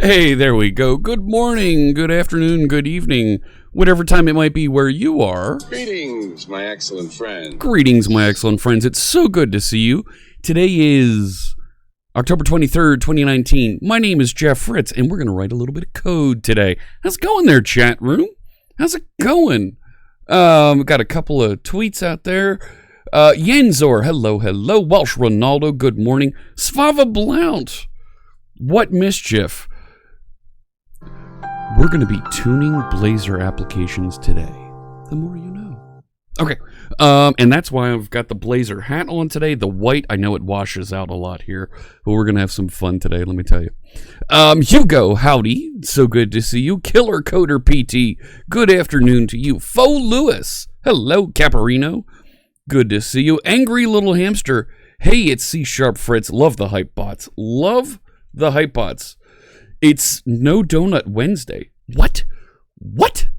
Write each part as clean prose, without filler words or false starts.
Hey, there we go. Good morning, good afternoon, good evening, whatever time it might be where you are. Greetings, my excellent friend. Greetings, my excellent friends. It's so good to see you. Today is October 23rd, 2019. My name is Jeff Fritz, and we're going to write a little bit of code today. How's it going there, chat room? How's it going? Got a couple of tweets out there. Yenzor, hello, hello. Welsh Ronaldo, good morning. Svava Blount, what mischief? We're going to be tuning Blazor applications today. The more you know. Okay, and that's why I've got the Blazor hat on today. The white, I know it washes out a lot here, but we're going to have some fun today, let me tell you. Hugo, howdy. So good to see you. Killer Coder PT, good afternoon to you. Faux Lewis, hello, Caparino. Good to see you. Angry Little Hamster, hey, it's C# Fritz. Love the hype bots. Love the hype bots. It's No Donut Wednesday. What? What?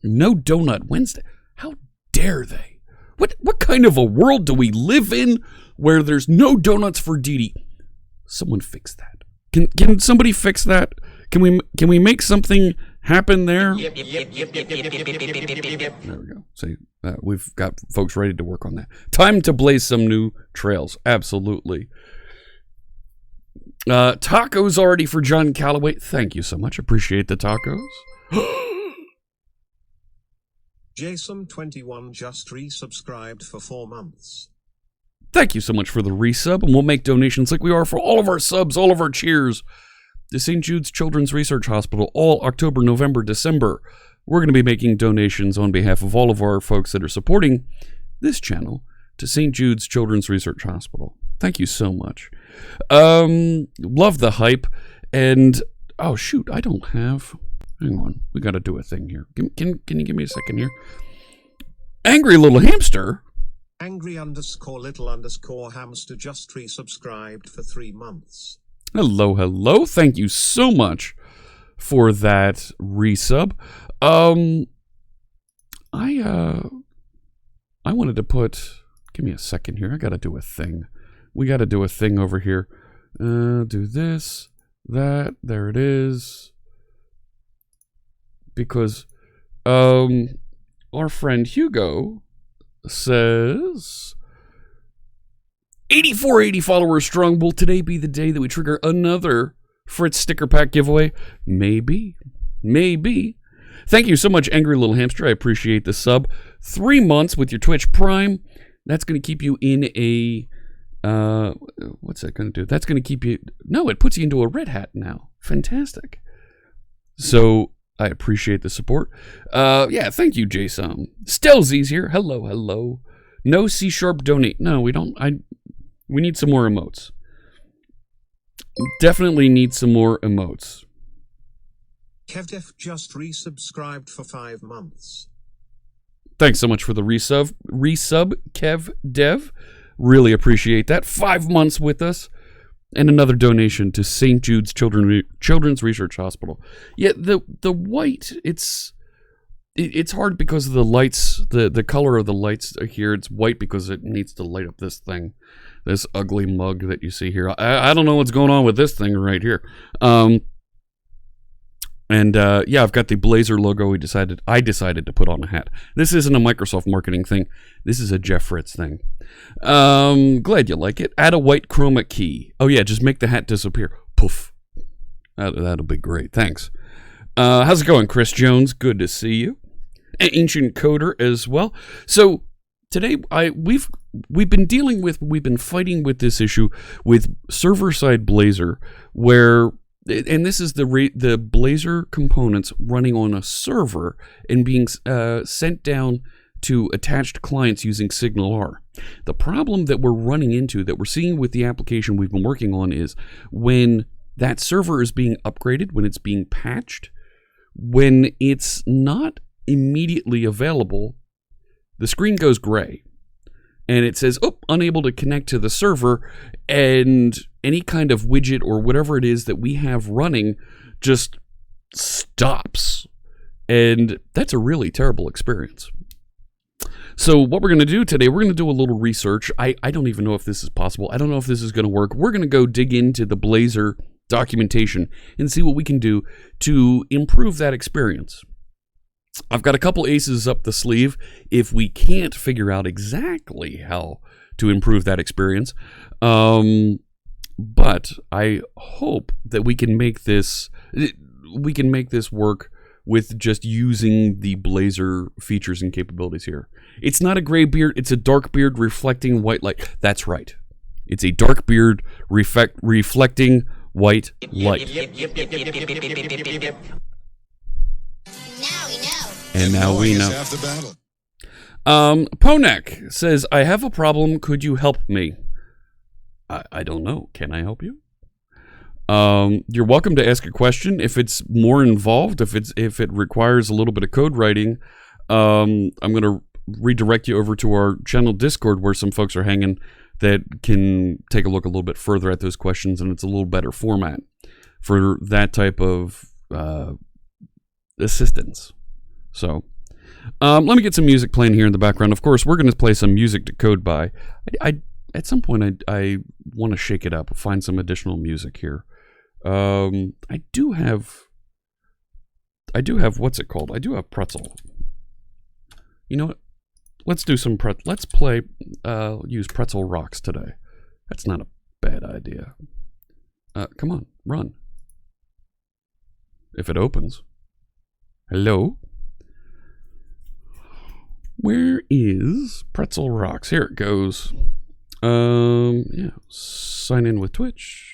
No Donut Wednesday? How dare they? What kind of a world do we live in where there's no donuts for Dee Dee? Someone fix that. Can somebody fix that? Can we make something happen there? Yep. There we go. See, we've got folks ready to work on that. Time to blaze some new trails. Absolutely. Tacos already for John Calloway. Thank you so much. Appreciate the tacos. Jason21 just resubscribed for 4 months. Thank you so much for the resub, and we'll make donations like we are for all of our subs, all of our cheers. The St. Jude's Children's Research Hospital, all October, November, December. we're going to be making donations on behalf of all of our folks that are supporting this channel to St. Jude's Children's Research Hospital. Thank you so much. Love the hype. And, oh, shoot, I don't have... Hang on. We got to do a thing here. Can you give me a second here? Angry Little Hamster? Angry_little_hamster just resubscribed for 3 months. Hello, hello. Thank you so much for that resub. I wanted to put... Give me a second here. I got to do a thing. We got to do a thing over here. Do this, that. There it is. Because our friend Hugo says 8480 followers strong. Will today be the day that we trigger another Fritz sticker pack giveaway? Maybe. Thank you so much, Angry Little Hamster. I appreciate the sub. 3 months with your Twitch Prime. That's going to keep you in a what's that going to do? That's going to keep you... No, it puts you into a red hat now. Fantastic. So I appreciate the support. Yeah, thank you, Jason. Stelzy's here. Hello. No C# donate. No, we don't. We need some more emotes. Definitely need some more emotes. KevDef just resubscribed for 5 months. Thanks so much for the resub, KevDev. Really appreciate that. 5 months with us. And another donation to St. Jude's Children's Research Hospital. Yeah, the white, it's hard because of the lights, the color of the lights here. It's white because it needs to light up this thing, this ugly mug that you see here. I don't know what's going on with this thing right here. Yeah, I've got the Blazor logo. I decided to put on a hat. This isn't a Microsoft marketing thing. This is a Jeff Fritz thing. Glad you like it. Add a white chroma key. Oh yeah, just make the hat disappear. Poof. That'll be great. Thanks. How's it going, Chris Jones? Good to see you. Ancient Coder as well. So today we've been fighting with this issue with server-side Blazor, where... And this is the Blazor components running on a server and being sent down to attached clients using SignalR. The problem that we're running into, that we're seeing with the application we've been working on, is when that server is being upgraded, when it's being patched, when it's not immediately available, the screen goes gray. And it says, oh, unable to connect to the server, and any kind of widget or whatever it is that we have running just stops. And that's a really terrible experience. So what we're going to do today, we're going to do a little research. I don't even know if this is possible. I don't know if this is going to work. We're going to go dig into the Blazor documentation and see what we can do to improve that experience. I've got a couple aces up the sleeve if we can't figure out exactly how to improve that experience. But I hope that we can make this work with just using the Blazor features and capabilities here. It's not a gray beard, it's a dark beard reflecting white light. That's right. It's a dark beard reflecting white light. And now we know. Ponek says, I have a problem. Could you help me? I don't know. Can I help you? You're welcome to ask a question. If it's more involved, if it requires a little bit of code writing, I'm going to redirect you over to our channel Discord, where some folks are hanging that can take a look a little bit further at those questions, and it's a little better format for that type of assistance. So, let me get some music playing here in the background. Of course, we're going to play some music to code by. At some point, I want to shake it up, find some additional music here. I do have what's it called? I do have Pretzel. You know what? Let's do some let's play. Use Pretzel Rocks today. That's not a bad idea. Come on, run. If it opens. Hello. Where is Pretzel Rocks? Here it goes. Yeah. Sign in with Twitch.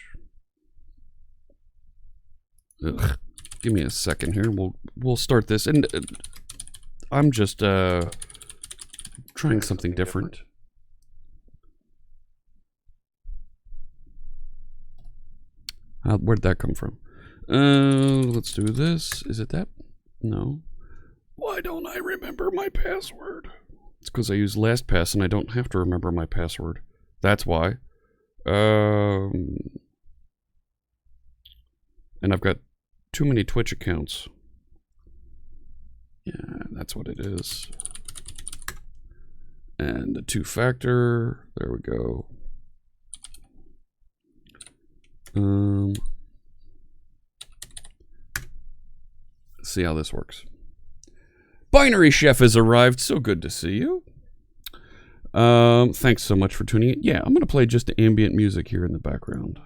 Ugh. Give me a second here. We'll start this, and I'm just trying something different. Where'd that come from? Let's do this. Is it that? No. Why don't I remember my password? It's because I use LastPass and I don't have to remember my password. That's why. And I've got too many Twitch accounts. Yeah, that's what it is. And the two-factor. There we go. Let's see how this works. Binary Chef has arrived. So good to see you. Thanks so much for tuning in. Yeah, I'm going to play just ambient music here in the background.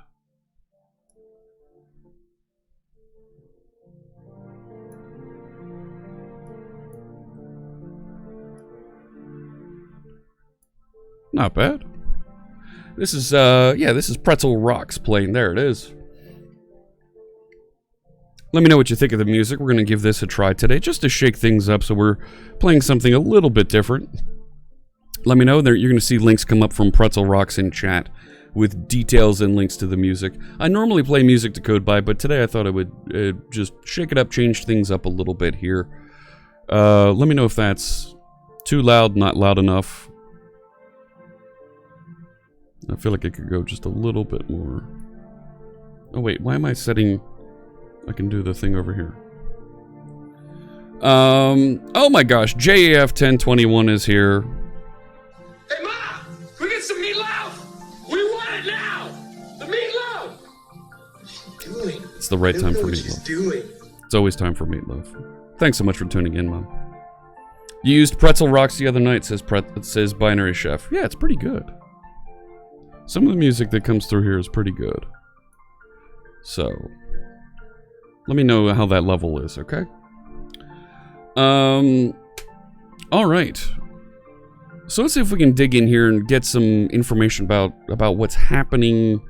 Not bad. This is, yeah, this is Pretzel Rocks playing. There it is. Let me know what you think of the music. We're going to give this a try today, just to shake things up, so we're playing something a little bit different. Let me know. There, you're going to see links come up from Pretzel Rocks in chat with details and links to the music. I normally play music to code by, but today I thought I would just shake it up, change things up a little bit here. Let me know if that's too loud, not loud enough. I feel like it could go just a little bit more. Oh wait, why am I setting... I can do the thing over here. Oh my gosh, JAF1021 is here. Hey Ma! We get some meatloaf! We want it now! The meatloaf! What's she doing? It's the right time for meatloaf. Doing. It's always time for meatloaf. Thanks so much for tuning in, Mom. You used Pretzel Rocks the other night, says Binary Chef. Yeah, it's pretty good. Some of the music that comes through here is pretty good. So, let me know how that level is, okay? Alright. So let's see if we can dig in here and get some information about what's happening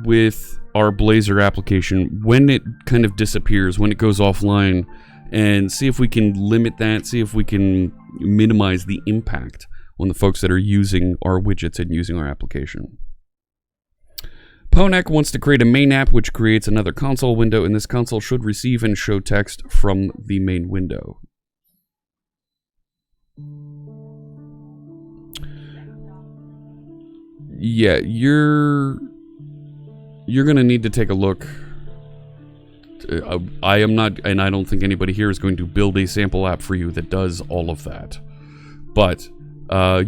with our Blazor application when it kind of disappears, when it goes offline, and see if we can limit that, see if we can minimize the impact on the folks that are using our widgets and using our application. Ponek wants to create a main app which creates another console window, and this console should receive and show text from the main window. Yeah, you're gonna need to take a look. I am not, and I don't think anybody here is going to build a sample app for you that does all of that. But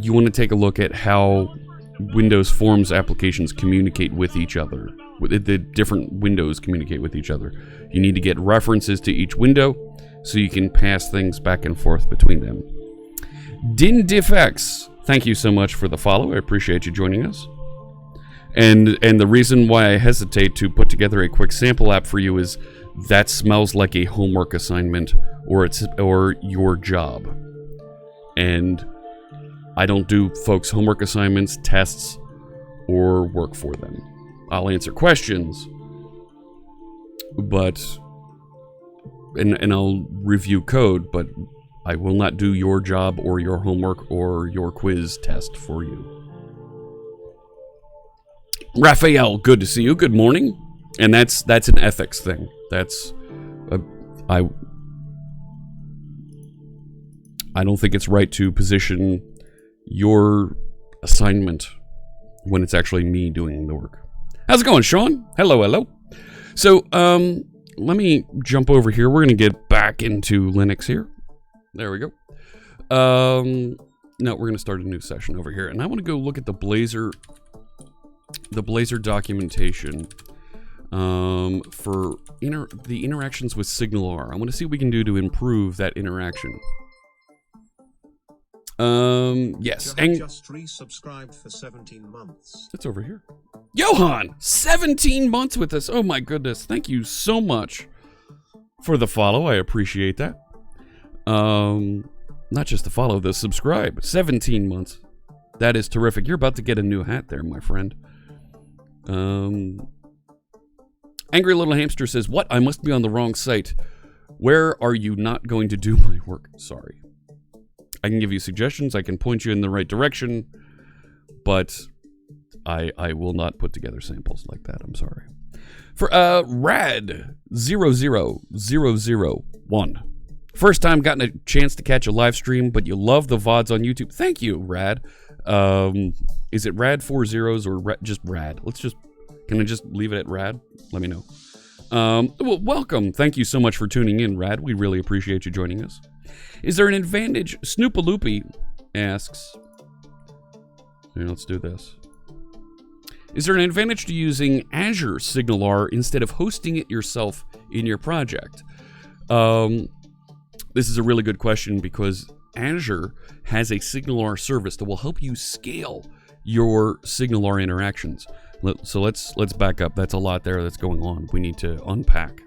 you want to take a look at how Windows Forms applications communicate with each other. The different windows communicate with each other. You need to get references to each window so you can pass things back and forth between them. DinDiffX, thank you so much for the follow. I appreciate you joining us. And the reason why I hesitate to put together a quick sample app for you is that smells like a homework assignment or your job. And I don't do folks' homework assignments, tests, or work for them. I'll answer questions, but and I'll review code, but I will not do your job or your homework or your quiz test for you. Raphael, good to see you. Good morning. And that's an ethics thing. That's I don't think it's right to position your assignment when it's actually me doing the work. How's it going, Sean? Hello, hello. So, let me jump over here. We're going to get back into Linux here. There we go. No, we're going to start a new session over here. And I want to go look at the Blazor documentation for the interactions with SignalR. I want to see what we can do to improve that interaction. Yes. Just resubscribed for 17 months. It's over here. Johan, 17 months with us. Oh my goodness. Thank you so much for the follow. I appreciate that. Not just the follow, the subscribe. 17 months. That is terrific. You're about to get a new hat there, my friend. Angry Little Hamster says, what? I must be on the wrong site. Where are you not going to do my work? Sorry. I can give you suggestions. I can point you in the right direction. But I will not put together samples like that. I'm sorry. For Rad00001. First time gotten a chance to catch a live stream, but you love the VODs on YouTube. Thank you, Rad. Is it Rad 4 zeros or just Rad? Can I just leave it at Rad? Let me know. Well, welcome. Thank you so much for tuning in, Rad. We really appreciate you joining us. Is there an advantage? Snoopaloopy asks. Here, let's do this. Is there an advantage to using Azure SignalR instead of hosting it yourself in your project? This is a really good question because Azure has a SignalR service that will help you scale your SignalR interactions. So let's back up. That's a lot there that's going on. We need to unpack.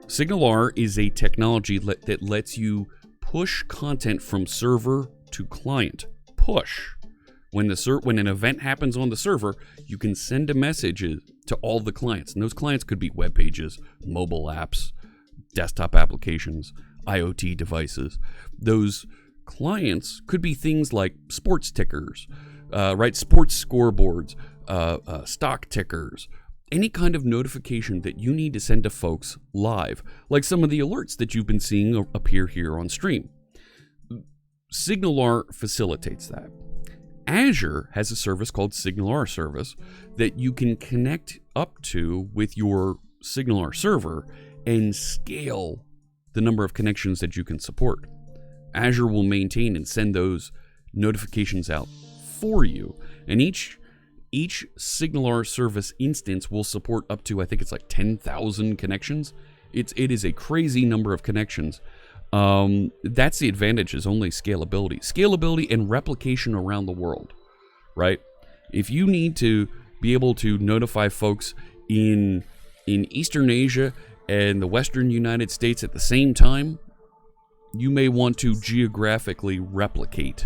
SignalR is a technology that lets you push content from server to client. Push. When an event happens on the server, you can send a message to all the clients. And those clients could be web pages, mobile apps, desktop applications, IoT devices. Those clients could be things like sports tickers, sports scoreboards, stock tickers, any kind of notification that you need to send to folks live, like some of the alerts that you've been seeing appear here on stream. SignalR facilitates that. Azure has a service called SignalR Service that you can connect up to with your SignalR server and scale the number of connections that you can support. Azure will maintain and send those notifications out for you, and each SignalR service instance will support up to, I think it's like 10,000 connections. It is a crazy number of connections. That's the advantage, is only scalability and replication around the world, right? If you need to be able to notify folks in Eastern Asia and the Western United States at the same time, you may want to geographically replicate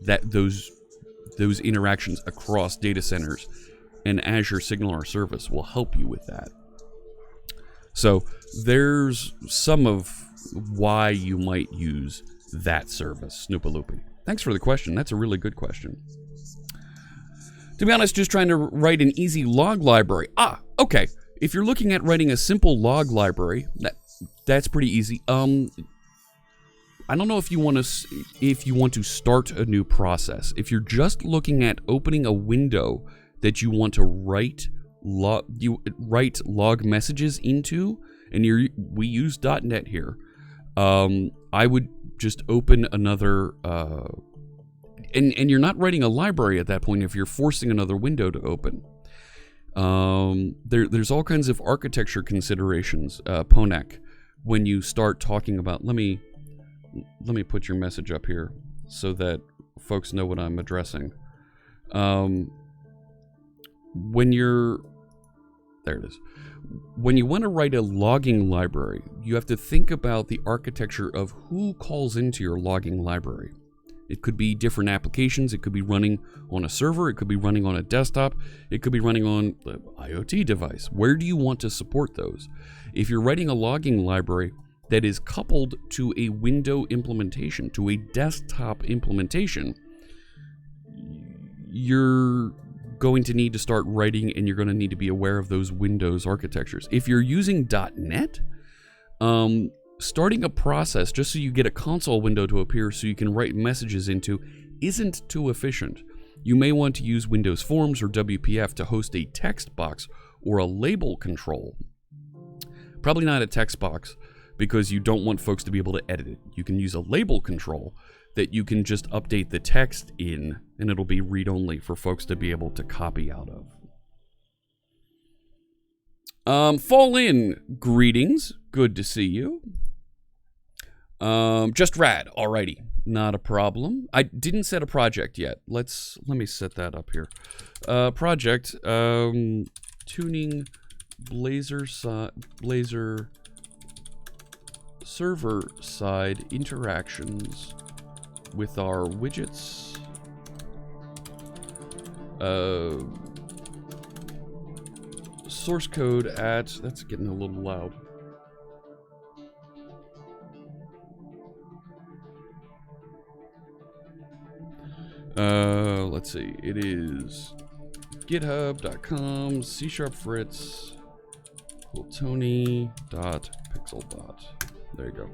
those interactions across data centers, and Azure SignalR Service will help you with that. So there's some of why you might use that service, Snoopaloopy. Thanks for the question. That's a really good question. To be honest, just trying to write an easy log library. Okay. If you're looking at writing a simple log library, that's pretty easy. I don't know if you want to start a new process. If you're just looking at opening a window that you want to write log messages into, and we use .NET here, I would just open another, and you're not writing a library at that point if you're forcing another window to open. There's all kinds of architecture considerations, Ponak, when you start talking about, let me put your message up here so that folks know what I'm addressing. There it is. When you want to write a logging library, you have to think about the architecture of who calls into your logging library. It could be different applications. It could be running on a server. It could be running on a desktop. It could be running on the IoT device. Where do you want to support those? If you're writing a logging library that is coupled to a window implementation, to a desktop implementation, you're going to need to start writing, and you're going to need to be aware of those Windows architectures. If you're using .NET, starting a process just so you get a console window to appear so you can write messages into isn't too efficient. You may want to use Windows Forms or WPF to host a text box or a label control. Probably not a text box, because you don't want folks to be able to edit it. You can use a label control that you can just update the text in, and it'll be read-only for folks to be able to copy out of. Fall in, greetings. Good to see you. Just rad. Alrighty, not a problem. I didn't set a project yet. Let me set that up here. Project tuning Blazor server side interactions with our widgets. source code at... That's getting a little loud. Let's see. It is github.com /fritz Tony.pixelbot. There you go.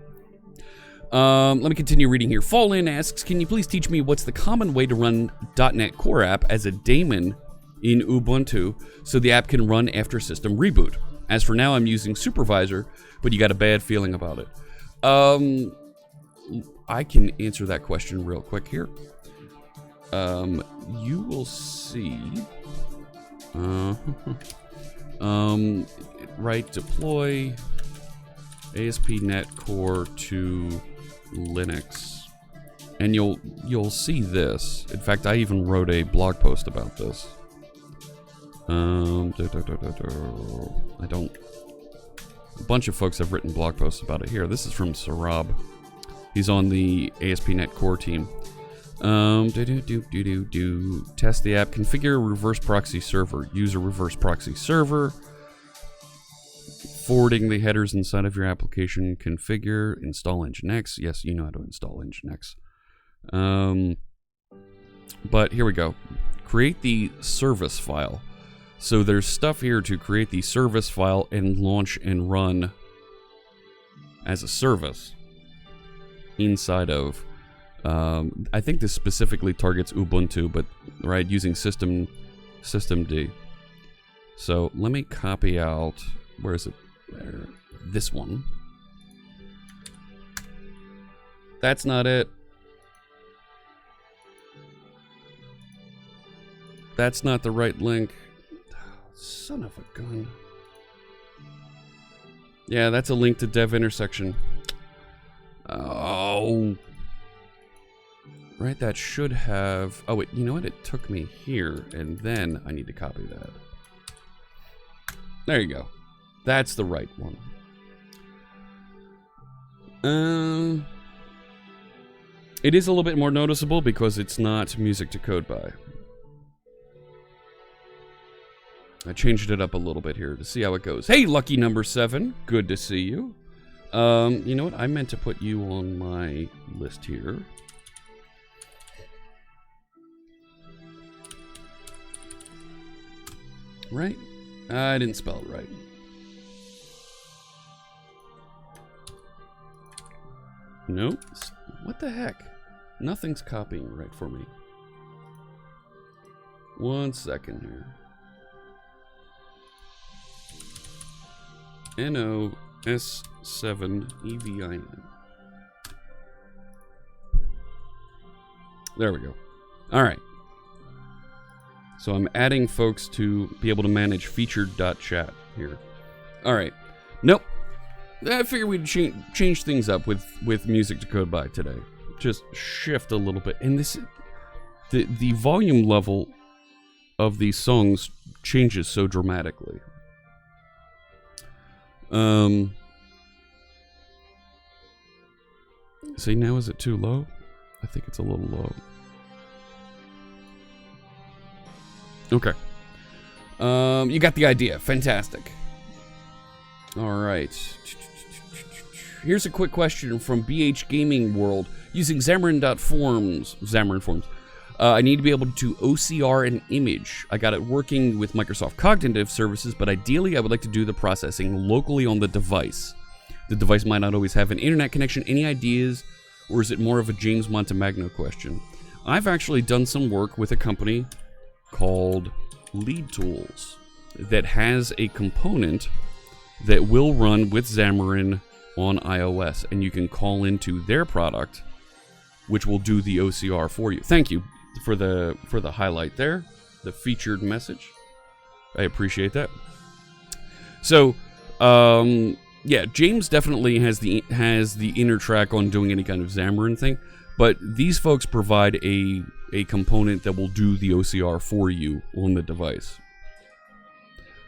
Let me continue reading here. Fallin asks, can you please teach me what's the common way to run .NET Core app as a daemon in Ubuntu so the app can run after system reboot? As for now, I'm using Supervisor, but you got a bad feeling about it. I can answer that question real quick here. You will see, right, deploy ASP.NET Core to Linux, and you'll see this. In fact, I even wrote a blog post about this. A bunch of folks have written blog posts about it here. This is from Sarab. He's on the ASP.NET Core team. Test the app. Configure a reverse proxy server. Use a reverse proxy server. Forwarding the headers inside of your application. Configure. Install Nginx. Yes, you know how to install Nginx. But here we go. Create the service file. So there's stuff here to create the service file and launch and run as a service inside of... I think this specifically targets Ubuntu, but right, using systemd. So let me copy out, where is it? There, this one. That's not it. That's not the right link. Son of a gun. Yeah, that's a link to dev intersection. Oh. Right, that should have... Oh, wait, you know what? It took me here, and then I need to copy that. There you go. That's the right one. It is a little bit more noticeable because it's not music to code by. I changed it up a little bit here to see how it goes. Hey, lucky number 7. Good to see you. You know what? I meant to put you on my list here. Right? I didn't spell it right. Nope. What the heck? Nothing's copying right for me. 1 second here. NOS7EVIN. There we go. All right. So I'm adding folks to be able to manage featured.chat here. All right. Nope. I figured we'd change things up with music to code by today. Just shift a little bit. And this, the volume level of these songs changes so dramatically. See, now is it too low? I think it's a little low. Okay. You got the idea. Fantastic. All right. Here's a quick question from BH Gaming World. Using Xamarin.Forms. I need to be able to OCR an image. I got it working with Microsoft Cognitive Services, but ideally I would like to do the processing locally on the device. The device might not always have an internet connection. Any ideas, or is it more of a James Montemagno question? I've actually done some work with a company called Lead Tools that has a component that will run with Xamarin on iOS, and you can call into their product, which will do the OCR for you. Thank you for the highlight there, the featured message. I appreciate that. So, yeah, James definitely has the inner track on doing any kind of Xamarin thing, but these folks provide a component that will do the OCR for you on the device.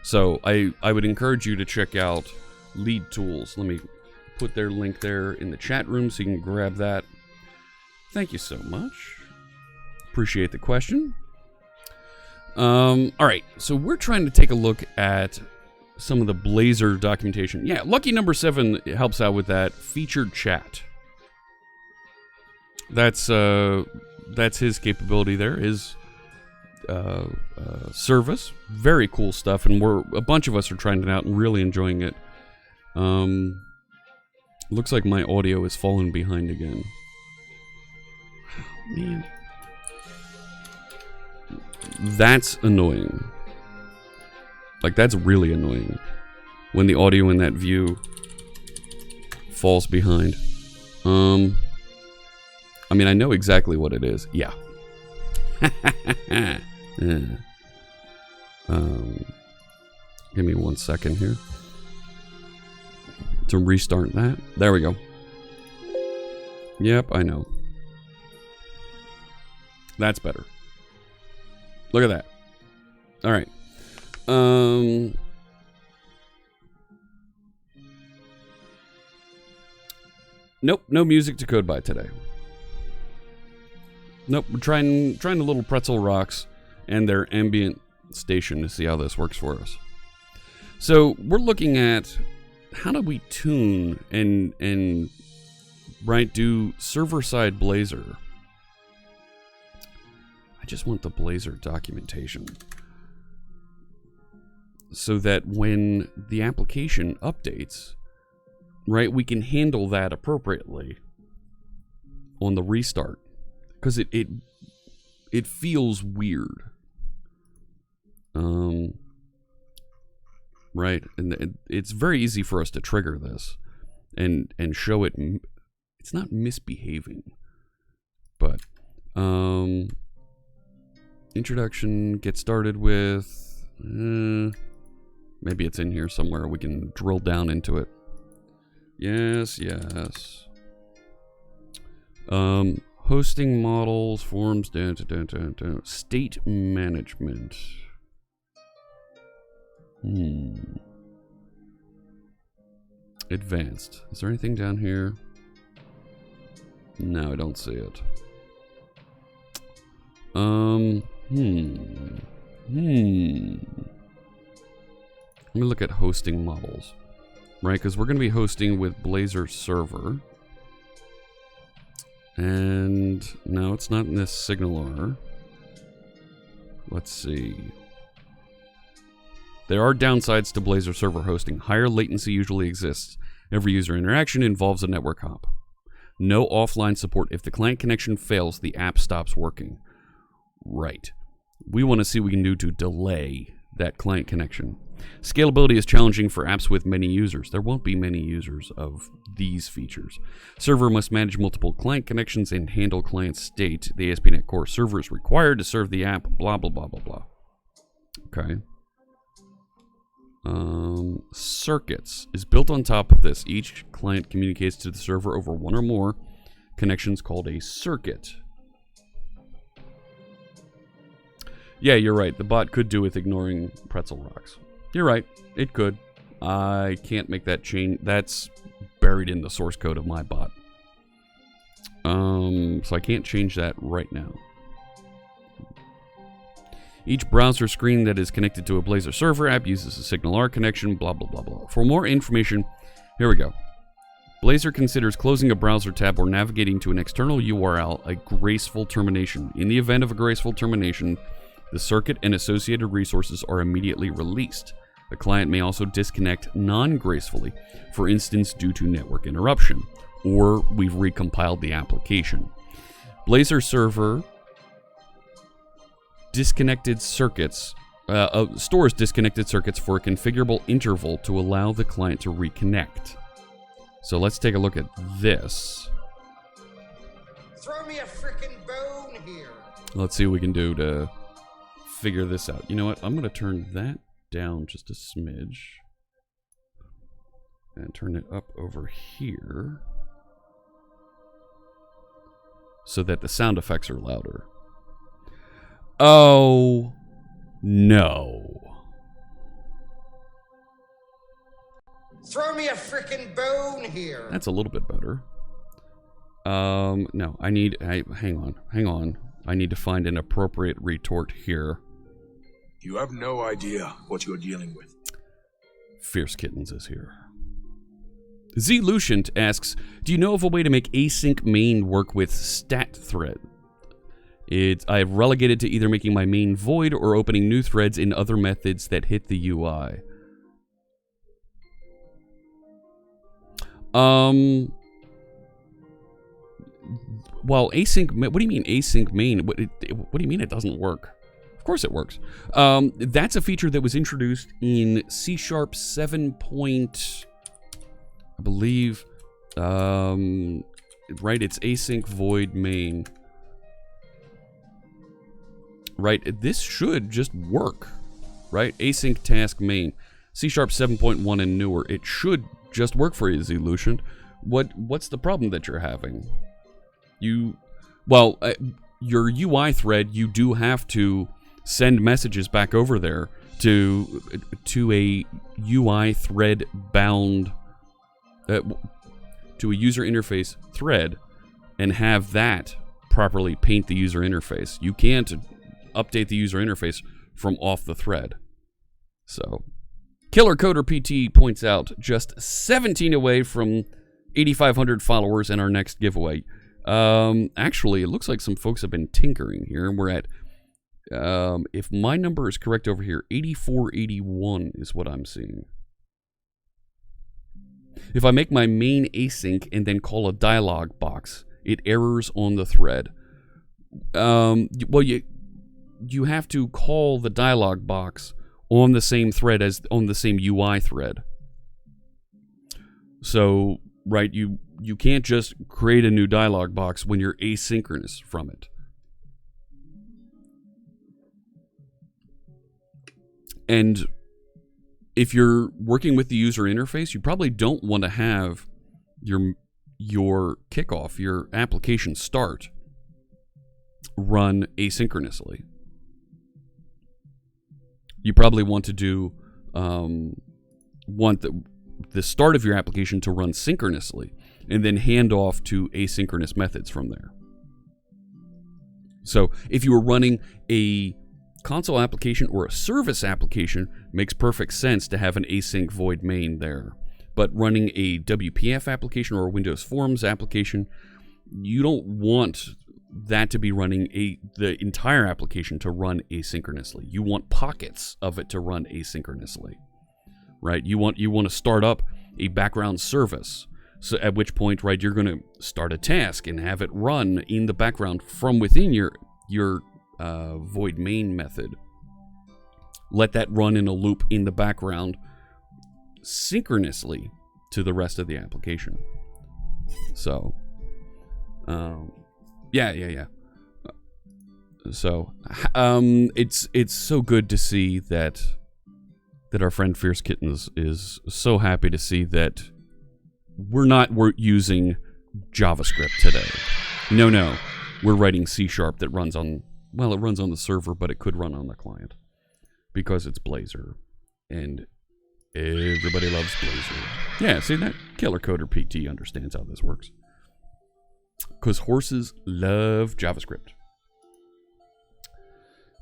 So I would encourage you to check out Lead Tools. Let me put their link there in the chat room so you can grab that. Thank you so much. Appreciate the question. All right, so we're trying to take a look at some of the Blazor documentation. Yeah, Lucky Number 7 helps out with that. Featured chat. That's his capability there. His service. Very cool stuff, and a bunch of us are trying it out and really enjoying it. Looks like my audio is falling behind again. Oh, man. That's annoying. Like, that's really annoying. When the audio in that view falls behind. I mean, I know exactly what it is. Yeah. Yeah. Give me 1 second here to restart that. There we go. Yep, I know. That's better. Look at that. All right. Nope, no music to code by today. Nope, we're trying the little Pretzel Rocks and their ambient station to see how this works for us. So we're looking at how do we tune and right, do server-side Blazor. I just want the Blazor documentation so that when the application updates, right, we can handle that appropriately on the restart. Because it feels weird. Right? And it's very easy for us to trigger this and show it. It's not misbehaving. But, introduction, get started with, maybe it's in here somewhere. We can drill down into it. Yes. Hosting models, forms, state management. Advanced. Is there anything down here? No, I don't see it. Let me look at hosting models. Right, because we're going to be hosting with Blazor server. And no, it's not in this SignalR. Let's see. There are downsides to Blazor server hosting. Higher latency usually exists. Every user interaction involves a network hop. No offline support. If the client connection fails, the app stops working. Right. We want to see what we can do to delay that client connection. Scalability is challenging for apps with many users. There won't be many users of these features. Server must manage multiple client connections and handle client state. The ASP.NET Core server is required to serve the app, blah, blah, blah, blah, blah. Okay. Circuits is built on top of this. Each client communicates to the server over one or more connections called a circuit. Yeah, you're right. The bot could do with ignoring Pretzel Rocks. You're right. It could. I can't make that change. That's buried in the source code of my bot. So I can't change that right now. Each browser screen that is connected to a Blazor server app uses a SignalR connection, blah, blah, blah, blah. For more information, here we go. Blazor considers closing a browser tab or navigating to an external URL a graceful termination. In the event of a graceful termination, the circuit and associated resources are immediately released. The client may also disconnect non-gracefully, for instance due to network interruption, or we've recompiled the application. Blazor server disconnected circuits stores disconnected circuits for a configurable interval to allow the client to reconnect. So let's take a look at this. Throw me a frickin' bone here. Let's see what we can do to figure this out. You know what? I'm going to turn that down just a smidge and turn it up over here so that the sound effects are louder. Oh no. Throw me a frickin' bone here. That's a little bit better. No, hang on. I need to find an appropriate retort here. You have no idea what you're dealing with. Fierce Kittens is here. Z Lucient asks, do you know of a way to make async main work with stat thread? I've relegated to either making my main void or opening new threads in other methods that hit the UI. Well, async, what do you mean async main? What do you mean it doesn't work? Of course it works. That's a feature that was introduced in C# 7. I believe, right, it's async void main. Right, this should just work, right? Async task main. C# 7.1 and newer. It should just work for you, Zlucient. What's the problem that you're having? Your UI thread, you do have to send messages back over there to a UI thread bound, to a user interface thread, and have that properly paint the user interface. You can't update the user interface from off the thread. So, Killer Coder PT points out, just 17 away from 8,500 followers in our next giveaway. Actually, it looks like some folks have been tinkering here, and we're at, if my number is correct over here, 8481 is what I'm seeing. If I make my main async and then call a dialog box, it errors on the thread. Well, you have to call the dialog box on the same thread as on the same UI thread. So, right, you can't just create a new dialog box when you're asynchronous from it. And if you're working with the user interface, you probably don't want to have your kickoff, your application start, run asynchronously. You probably want to do want the start of your application to run synchronously, and then hand off to asynchronous methods from there. So if you were running a console application or a service application, makes perfect sense to have an async void main there. But running a WPF application or a Windows Forms application, you don't want that to be running the entire application to run asynchronously. You want pockets of it to run asynchronously, right? You want to start up a background service, so at which point, right, you're going to start a task and have it run in the background from within your void main method. Let that run in a loop in the background synchronously to the rest of the application. So, yeah. So, it's so good to see that our friend Fierce Kittens is so happy to see that we're using JavaScript today. No, we're writing C# that runs on, well, it runs on the server, but it could run on the client because it's Blazor, and everybody loves Blazor. Yeah, see, that Killer Coder PT understands how this works. Because horses love JavaScript.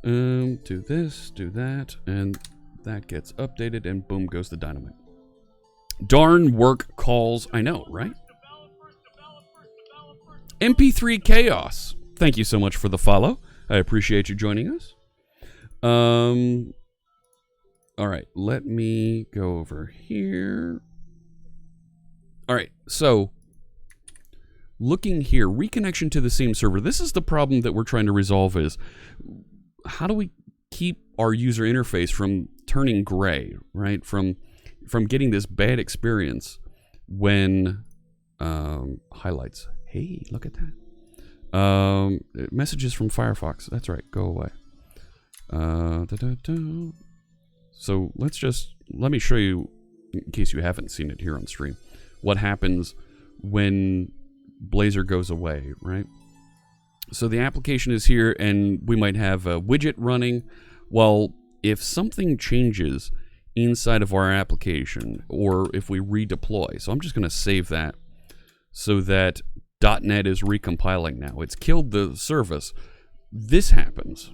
Do this, do that, and that gets updated, and boom goes the dynamite. Darn work calls. I know, right? MP3 Chaos. Thank you so much for the follow. I appreciate you joining us. All right, let me go over here. All right, so looking here, reconnection to the same server. This is the problem that we're trying to resolve is how do we keep our user interface from turning gray, right? From getting this bad experience when highlights. Hey, look at that. Messages from Firefox. That's right. Go away. So let me show you, in case you haven't seen it here on stream, what happens when Blazor goes away, right? So the application is here, and we might have a widget running. Well, if something changes inside of our application, or if we redeploy, so I'm just going to save that so that .NET is recompiling now. It's killed the service. This happens.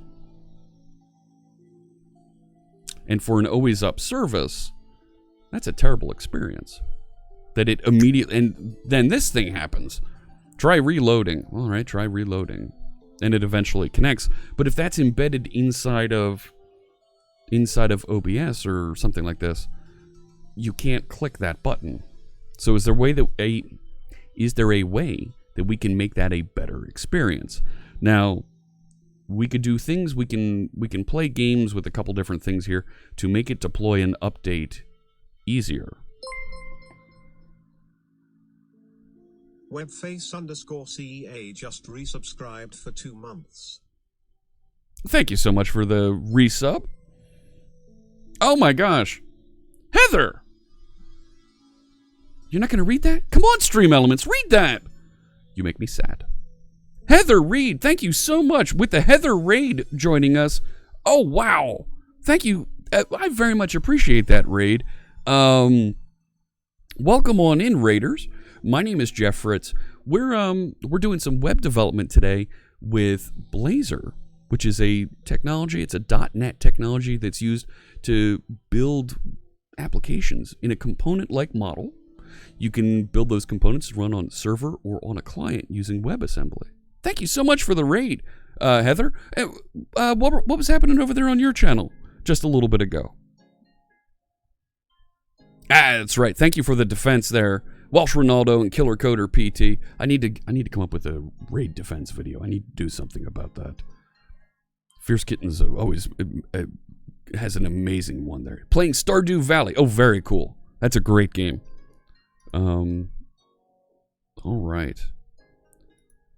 And for an always up service, That's a terrible experience. That it immediately, and then this thing happens. Try reloading. All right, try reloading. And it eventually connects. But if that's embedded inside of OBS or something like this, you can't click that button. So is there a way that we can make that a better experience? Now, we could do things, we can play games with a couple different things here to make it deploy and update easier. Webface_CEA just resubscribed for 2 months. Thank you so much for the resub. Oh my gosh. Heather! You're not going to read that? Come on, Stream Elements, read that! You make me sad. Heather Reed, thank you so much with the Heather Raid joining us. Oh, wow. Thank you. I very much appreciate that raid. Welcome on in, Raiders. My name is Jeff Fritz. We're doing some web development today with Blazor, which is a technology. It's a .NET technology that's used to build applications in a component-like model. You can build those components to run on a server or on a client using WebAssembly. Thank you so much for the raid, Heather. What was happening over there on your channel just a little bit ago? That's right. Thank you for the defense there, Welsh Ronaldo and Killer Coder PT. I need to come up with a raid defense video. I need to do something about that. Fierce Kittens always has an amazing one there. Playing Stardew Valley. Oh, very cool. That's a great game. All right.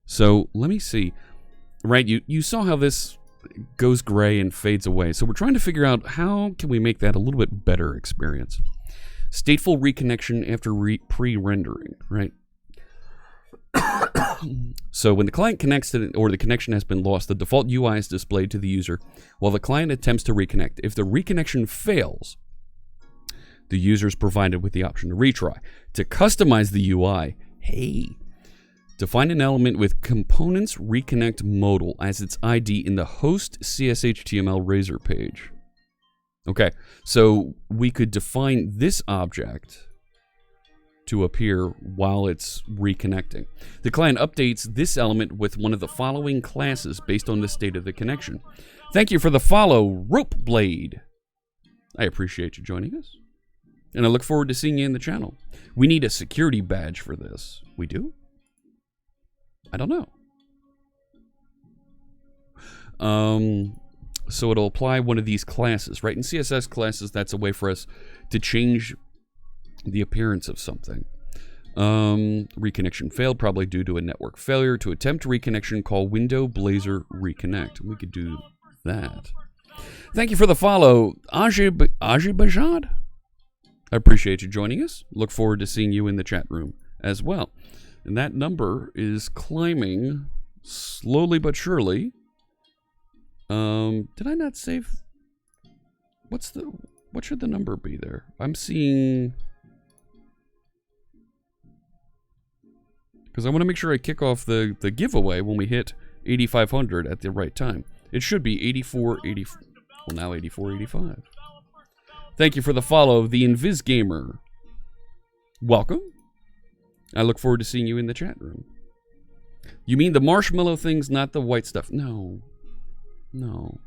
So let me see. Right, you saw how this goes gray and fades away. So we're trying to figure out how can we make that a little bit better experience. Stateful reconnection after pre-rendering, right? So when the client connects to or the connection has been lost, the default UI is displayed to the user while the client attempts to reconnect. If the reconnection fails, the user is provided with the option to retry. To customize the UI, define an element with components reconnect modal as its ID in the host CSHTML Razor page. Okay, so we could define this object to appear while it's reconnecting. The client updates this element with one of the following classes based on the state of the connection. Thank you for the follow, Rope Blade. I appreciate you joining us, and I look forward to seeing you in the channel. We need a security badge for this. We do? I don't know. So it'll apply one of these classes, right? In CSS classes, that's a way for us to change the appearance of something. Reconnection failed, probably due to a network failure. To attempt reconnection, call window Blazor reconnect. We could do that. Thank you for the follow, Ajay Bajad. I appreciate you joining us. Look forward to seeing you in the chat room as well. And that number is climbing slowly but surely. Did I not save? What should the number be there? I'm seeing, because I want to make sure I kick off the giveaway when we hit 8,500 at the right time. It should be 8480. Well, now 8485. Thank you for the follow, the Invis Gamer. Welcome. I look forward to seeing you in the chat room. You mean the marshmallow things, not the white stuff? No. No.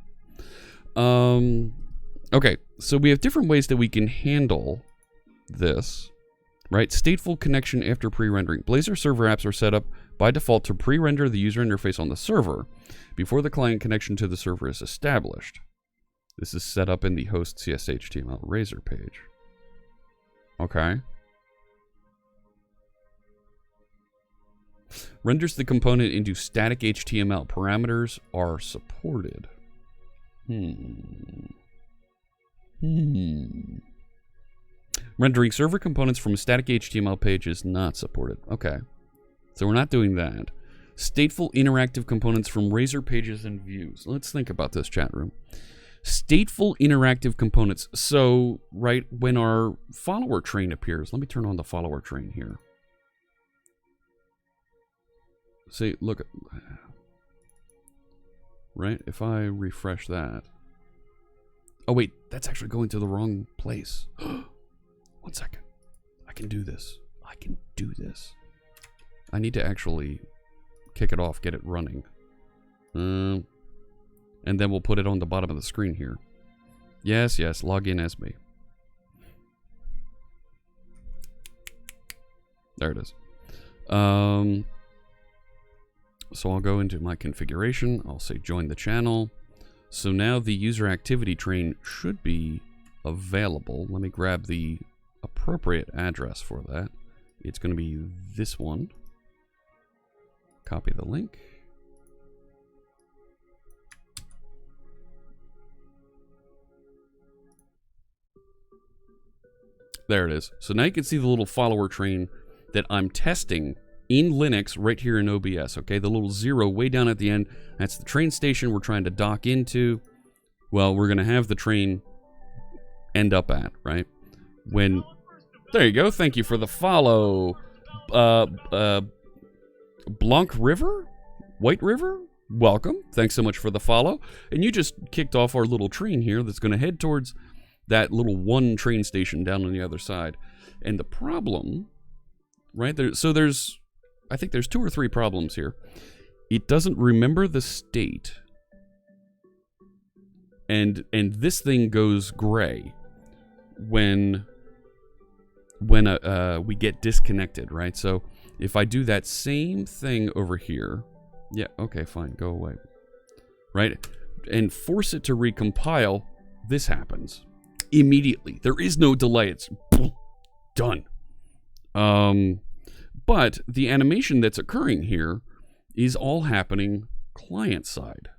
Okay, so we have different ways that we can handle this, right? Stateful connection after pre-rendering. Blazor server apps are set up by default to pre-render the user interface on the server before the client connection to the server is established. This is set up in the host CSHTML Razor page. Okay. Renders the component into static HTML. Parameters are supported. Rendering server components from a static HTML page is not supported. Okay. So we're not doing that. Stateful interactive components from Razor pages and views. Let's think about this, chat room. Stateful interactive components. So, right, when our follower train appears, let me turn on the follower train here. See, look, right? If I refresh that. Oh, wait, that's actually going to the wrong place. 1 second. I can do this. I can do this. I need to actually kick it off, get it running. And then we'll put it on the bottom of the screen here. Yes, yes, log in as me. There it is. So I'll go into my configuration. I'll say join the channel. So now the user activity train should be available. Let me grab the appropriate address for that. It's going to be this one. Copy the link. There it is. So now you can see the little follower train that I'm testing in Linux right here in OBS, okay? The little 0 way down at the end, that's the train station we're trying to dock into. Well, we're going to have the train end up at, right? When... There you go. Thank you for the follow. Blanc River? White River? Welcome. Thanks so much for the follow. And you just kicked off our little train here that's going to head towards that little one train station down on the other side. And the problem, right there, so there's, I think there's 2 or 3 problems here. It doesn't remember the state. And this thing goes gray when we get disconnected, right? So if I do that same thing over here, yeah, okay, fine, go away, right? And force it to recompile, this happens immediately. There is no delay. It's done. But the animation that's occurring here is all happening client side,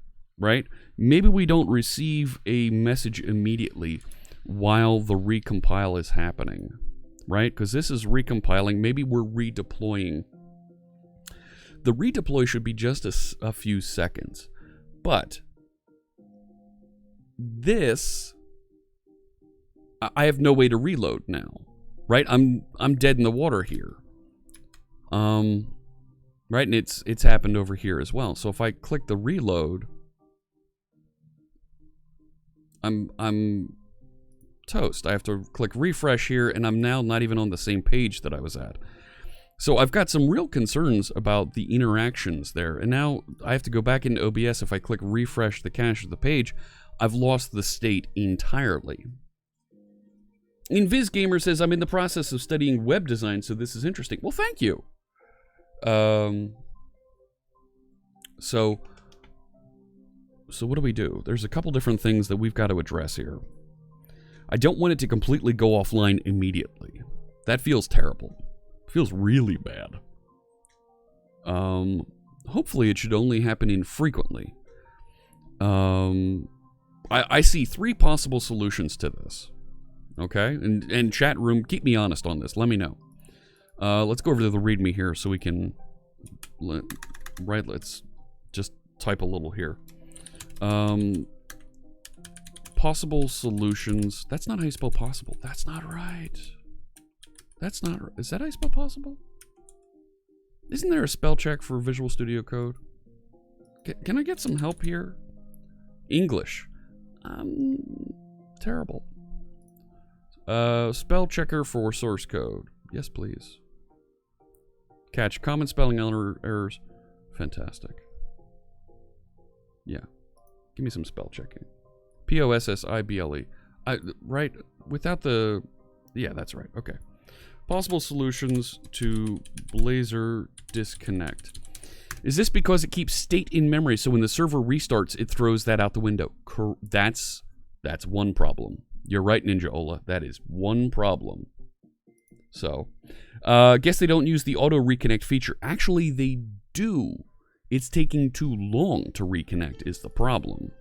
right? Maybe we don't receive a message immediately while the recompile is happening, right? Because this is recompiling. Maybe we're redeploying. The redeploy should be just a few seconds. But this, I have no way to reload now, right? I'm dead in the water here. Right, and it's happened over here as well. So if I click the reload, I'm toast. I have to click refresh here, and I'm now not even on the same page that I was at. So I've got some real concerns about the interactions there. And now I have to go back into OBS. If I click refresh the cache of the page, I've lost the state entirely. InvisGamer says, I'm in the process of studying web design, so this is interesting. Well, thank you. So what do we do? There's a couple different things that we've got to address here. I don't want it to completely go offline immediately. That feels terrible. It feels really bad. Hopefully it should only happen infrequently. I see 3 possible solutions to this. Okay? And chat room, keep me honest on this. Let me know. Let's go over to the README here so we can... let's just type a little here. Possible solutions. That's not how you spell possible. That's not right. That's not... Is that how you spell possible? Isn't there a spell check for Visual Studio Code? Can I get some help here? English. Terrible. Spell checker for source code. Yes, please. Catch common spelling errors. Fantastic. Yeah. Give me some spell checking. P-O-S-S-I-B-L-E. Right? Without the... Yeah, that's right. Okay. Possible solutions to Blazor disconnect. Is this because it keeps state in memory, so when the server restarts, it throws that out the window? That's one problem. You're right, Ninja Ola. That is one problem. So, guess they don't use the auto reconnect feature. Actually, they do. It's taking too long to reconnect is the problem.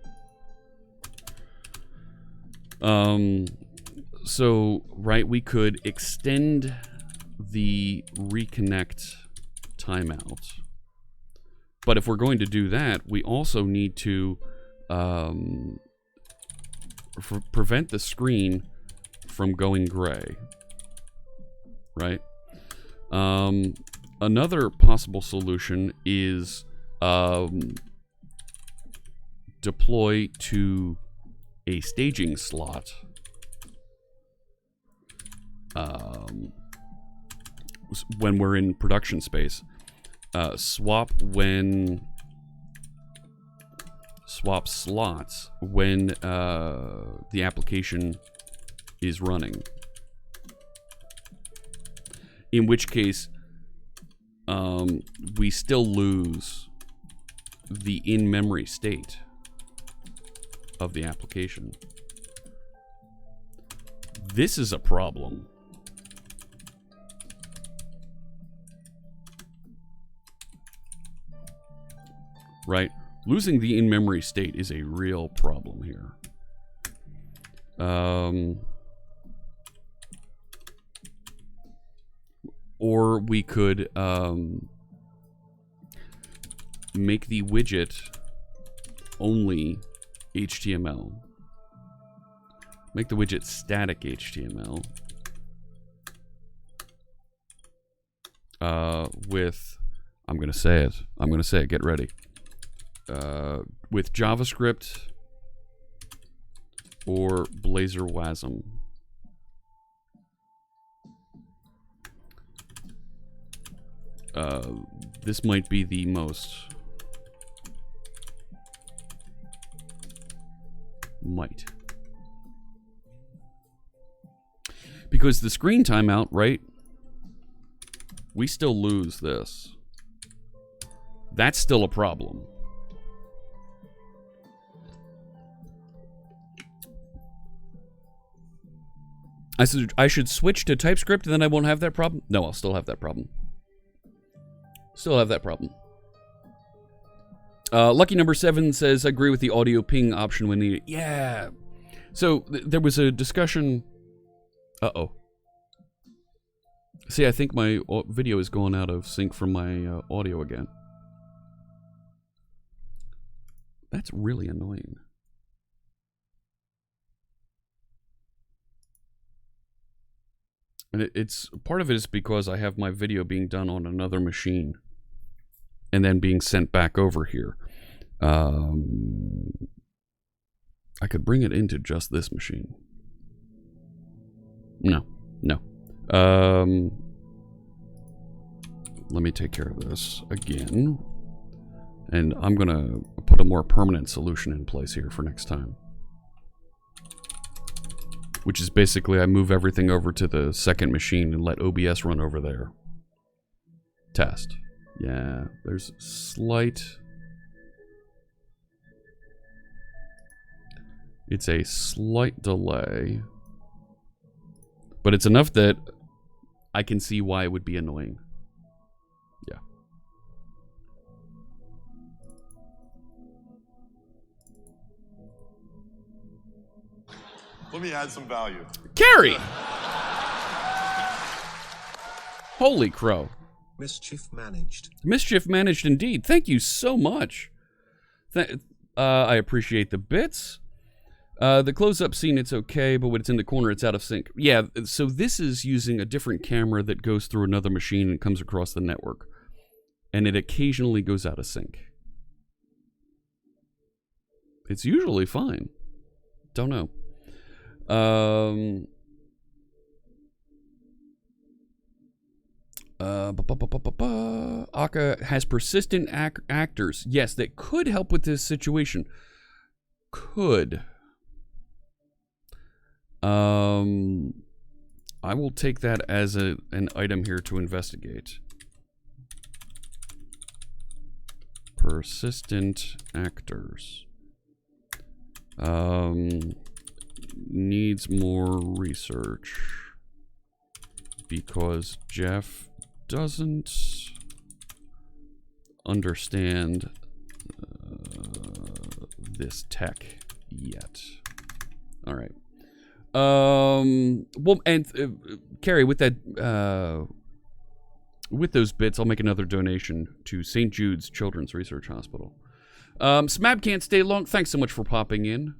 So, right, we could extend the reconnect timeout. But if we're going to do that, we also need to prevent the screen from going gray. Right? Another possible solution is deploy to a staging slot. when we're in production space. Swap slots when the application is running. In which case, we still lose the in-memory state of the application. This is a problem. Right? Losing the in-memory state is a real problem here. Or we could make the widget only HTML. Make the widget static HTML. With, I'm going to say it, get ready. With JavaScript or Blazor WASM. This might be the most because the screen timeout, right? We still lose this. That's still a problem. I should switch to TypeScript and then I won't have that problem? No, I'll still have that problem. Still have that problem. Lucky number 7 says, I agree with the audio ping option when needed. Yeah. So there was a discussion. Uh-oh. See, I think my video is going out of sync from my audio again. That's really annoying. And it's part of it is because I have my video being done on another machine and then being sent back over here. I could bring it into just this machine. No. Let me take care of this again. And I'm going to put a more permanent solution in place here for next time. Which is basically I move everything over to the second machine and let OBS run over there. Test. Yeah, there's slight... It's a slight delay. But it's enough that I can see why it would be annoying. Yeah. Let me add some value. Carrie! Holy crow. Mischief managed. Mischief managed indeed. Thank you so much. I appreciate the bits. The close-up scene, it's okay, but when it's in the corner, it's out of sync. Yeah, so this is using a different camera that goes through another machine and comes across the network. And it occasionally goes out of sync. It's usually fine. Don't know. Aka has persistent actors. Yes, that could help with this situation. Could. I will take that as an item here to investigate. Persistent actors. Needs more research. Because Jeff doesn't understand this tech yet. All right. Well, and Carrie, with that, with those bits, I'll make another donation to St. Jude's Children's Research Hospital. Smab can't stay long. Thanks so much for popping in.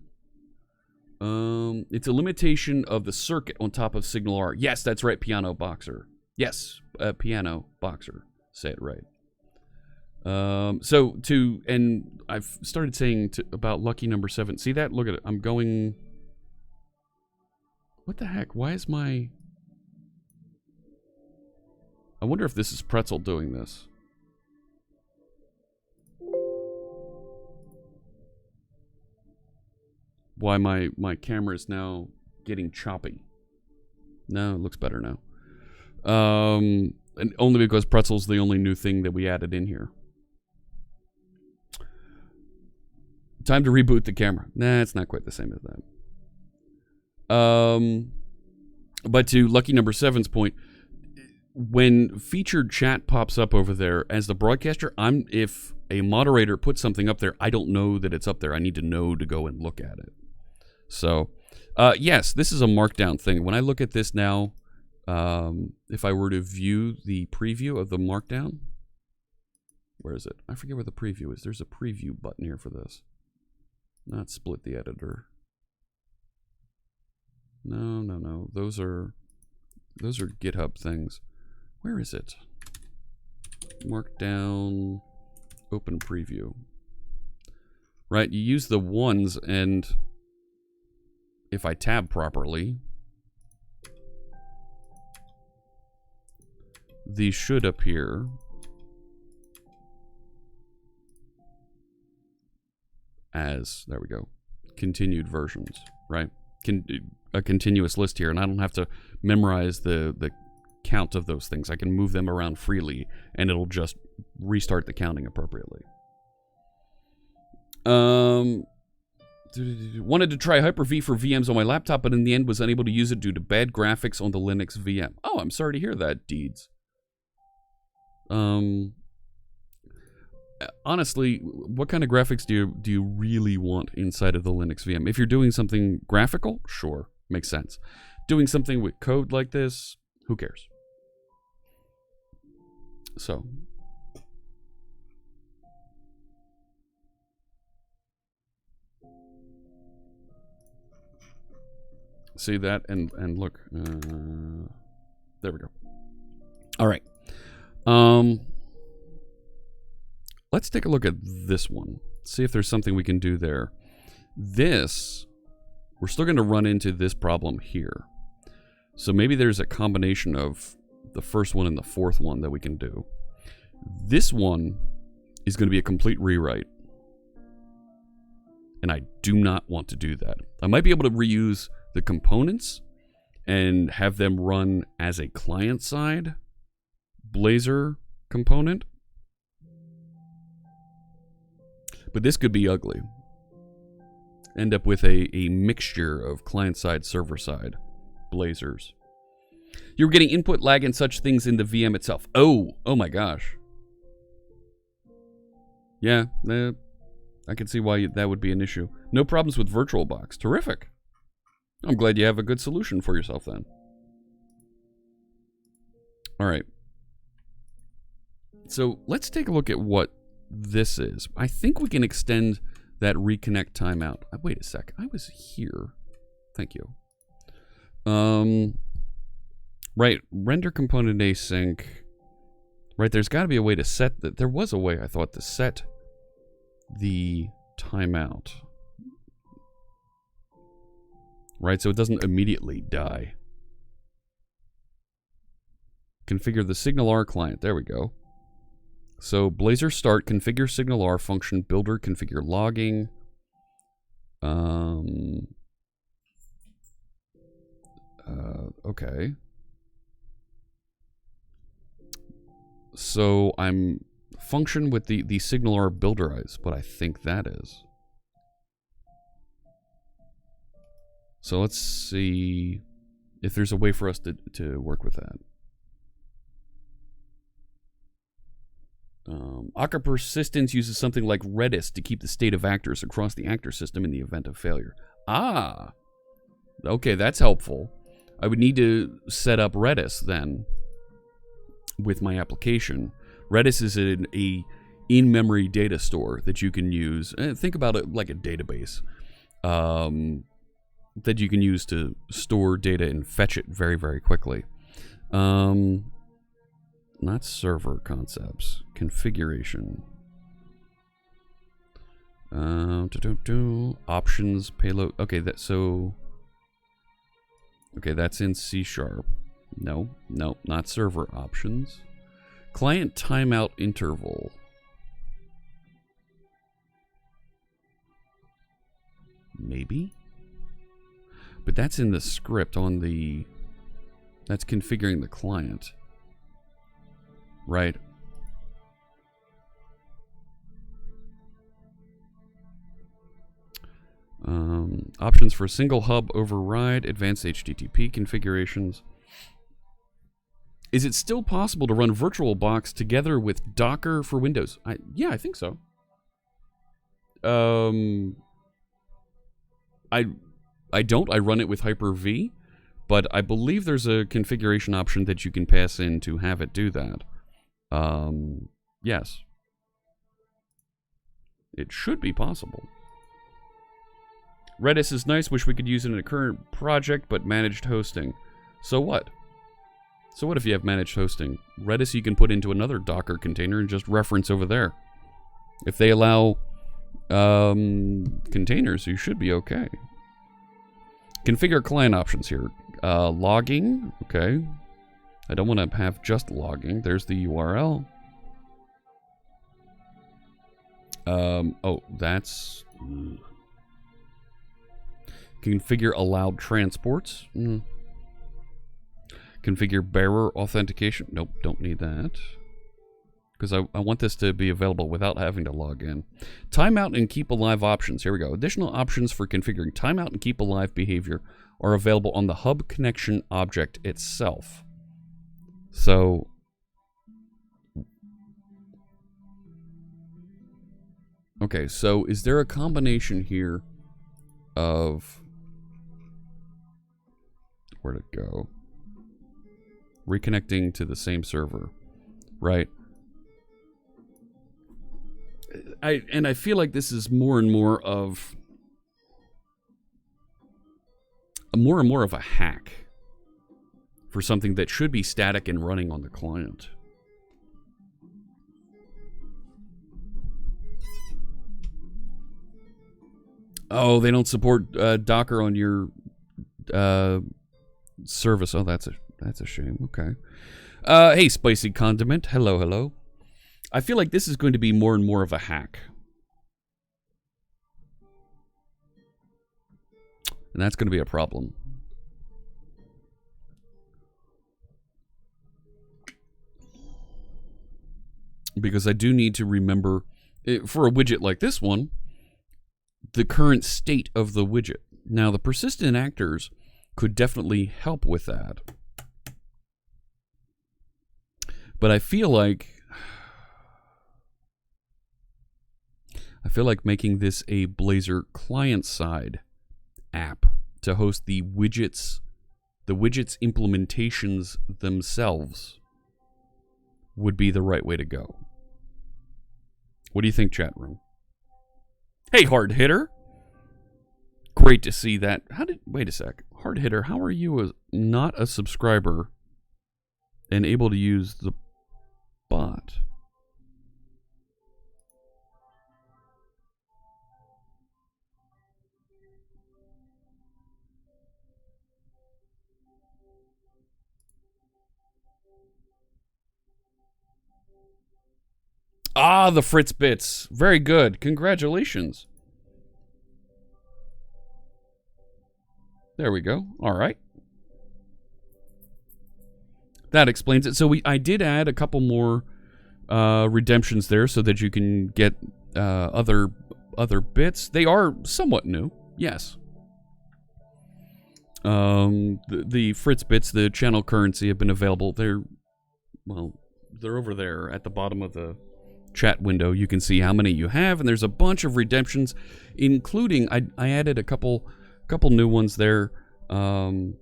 It's a limitation of the circuit on top of Signal R. Yes, that's right, Piano Boxer. Yes, Piano Boxer. Say it right. And I've started saying about lucky number 7. See that? Look at it. I'm going... What the heck? Why is my... I wonder if this is Pretzel doing this. Why my camera is now getting choppy. No, it looks better now. And only because Pretzel's the only new thing that we added in here. Time to reboot the camera. Nah, it's not quite the same as that. But to Lucky Number 7's point, when featured chat pops up over there, as the broadcaster, if a moderator puts something up there, I don't know that it's up there. I need to know to go and look at it. So, yes, this is a markdown thing. When I look at this now, if I were to view the preview of the markdown, where is it? I forget where the preview is. There's a preview button here for this. Not split the editor. No. Those are GitHub things. Where is it? Markdown, open preview. Right, you use the ones, and if I tab properly, these should appear as, there we go, continued versions, right? A continuous list here, and I don't have to memorize the count of those things. I can move them around freely, and it'll just restart the counting appropriately. Wanted to try Hyper-V for VMs on my laptop, but in the end was unable to use it due to bad graphics on the Linux VM. Oh, I'm sorry to hear that, Deeds. Honestly, what kind of graphics do you really want inside of the Linux VM? If you're doing something graphical, sure, makes sense. Doing something with code like this, who cares? So, see that, and look, there we go. All right. Let's take a look at this one. See if there's something we can do there. This, we're still going to run into this problem here. So maybe there's a combination of the first one and the fourth one that we can do. This one is going to be a complete rewrite. And I do not want to do that. I might be able to reuse the components and have them run as a client-side Blazor component. But this could be ugly. End up with a mixture of client-side, server-side Blazors. You're getting input lag and such things in the VM itself. Oh my gosh. Yeah, I can see why that would be an issue. No problems with VirtualBox. Terrific. I'm glad you have a good solution for yourself then. All right. So let's take a look at what this is. I think we can extend that reconnect timeout. Wait a sec. I was here. Thank you. Right. Render component async. Right. There's got to be a way to set that. There was a way, I thought, to set the timeout. Right. So it doesn't immediately die. Configure the SignalR client. There we go. So Blazor start, configure SignalR function, builder, configure logging. Okay. So I'm function with the SignalR builder is what I think that is. So let's see if there's a way for us to work with that. Akka persistence uses something like Redis to keep the state of actors across the actor system in the event of failure. Ah, okay, that's helpful. I would need to set up Redis then with my application. Redis is a in-memory data store that you can use. Think about it like a database that you can use to store data and fetch it very, very quickly. Not server concepts. Configuration. Options, payload. Okay, okay, that's in C#. No, not server options. Client timeout interval. Maybe? But that's in the script on the... That's configuring the client. Right. Options for single hub override, advanced HTTP configurations. Is it still possible to run VirtualBox together with Docker for Windows? Yeah, I think so. I don't. I run it with Hyper-V, but I believe there's a configuration option that you can pass in to have it do that. Yes. It should be possible. Redis is nice. Wish we could use it in a current project, but managed hosting. So what? So what if you have managed hosting? Redis you can put into another Docker container and just reference over there. If they allow containers, you should be okay. Configure client options here. Logging, okay. I don't want to have just logging. There's the URL. Oh, that's... Configure allowed transports. Configure bearer authentication. Nope, don't need that. Because I want this to be available without having to log in. Timeout and keep alive options. Here we go. Additional options for configuring timeout and keep alive behavior are available on the hub connection object itself. So... Okay, so is there a combination here of... Where'd it go? Reconnecting to the same server, right? I feel like this is more and more of a hack for something that should be static and running on the client. Oh, they don't support Docker on your service. Oh, that's a shame. Okay. Hey, Spicy Condiment. Hello, hello. I feel like this is going to be more and more of a hack. And that's going to be a problem. Because I do need to remember, for a widget like this one, the current state of the widget. Now, the persistent actors could definitely help with that. But I feel like making this a Blazor client-side app to host the widgets implementations themselves would be the right way to go. What do you think, chat room? Hey, Hard Hitter. Great to see that. Wait a sec. Hard Hitter, how are you not a subscriber and able to use the bot? Ah, the Fritz bits. Very good. Congratulations. There we go. All right. That explains it. So I did add a couple more redemptions there so that you can get other bits. They are somewhat new. Yes. The Fritz bits, the channel currency, have been available. They're over there at the bottom of the chat window. You can see how many you have, and there's a bunch of redemptions, including I added a couple new ones there that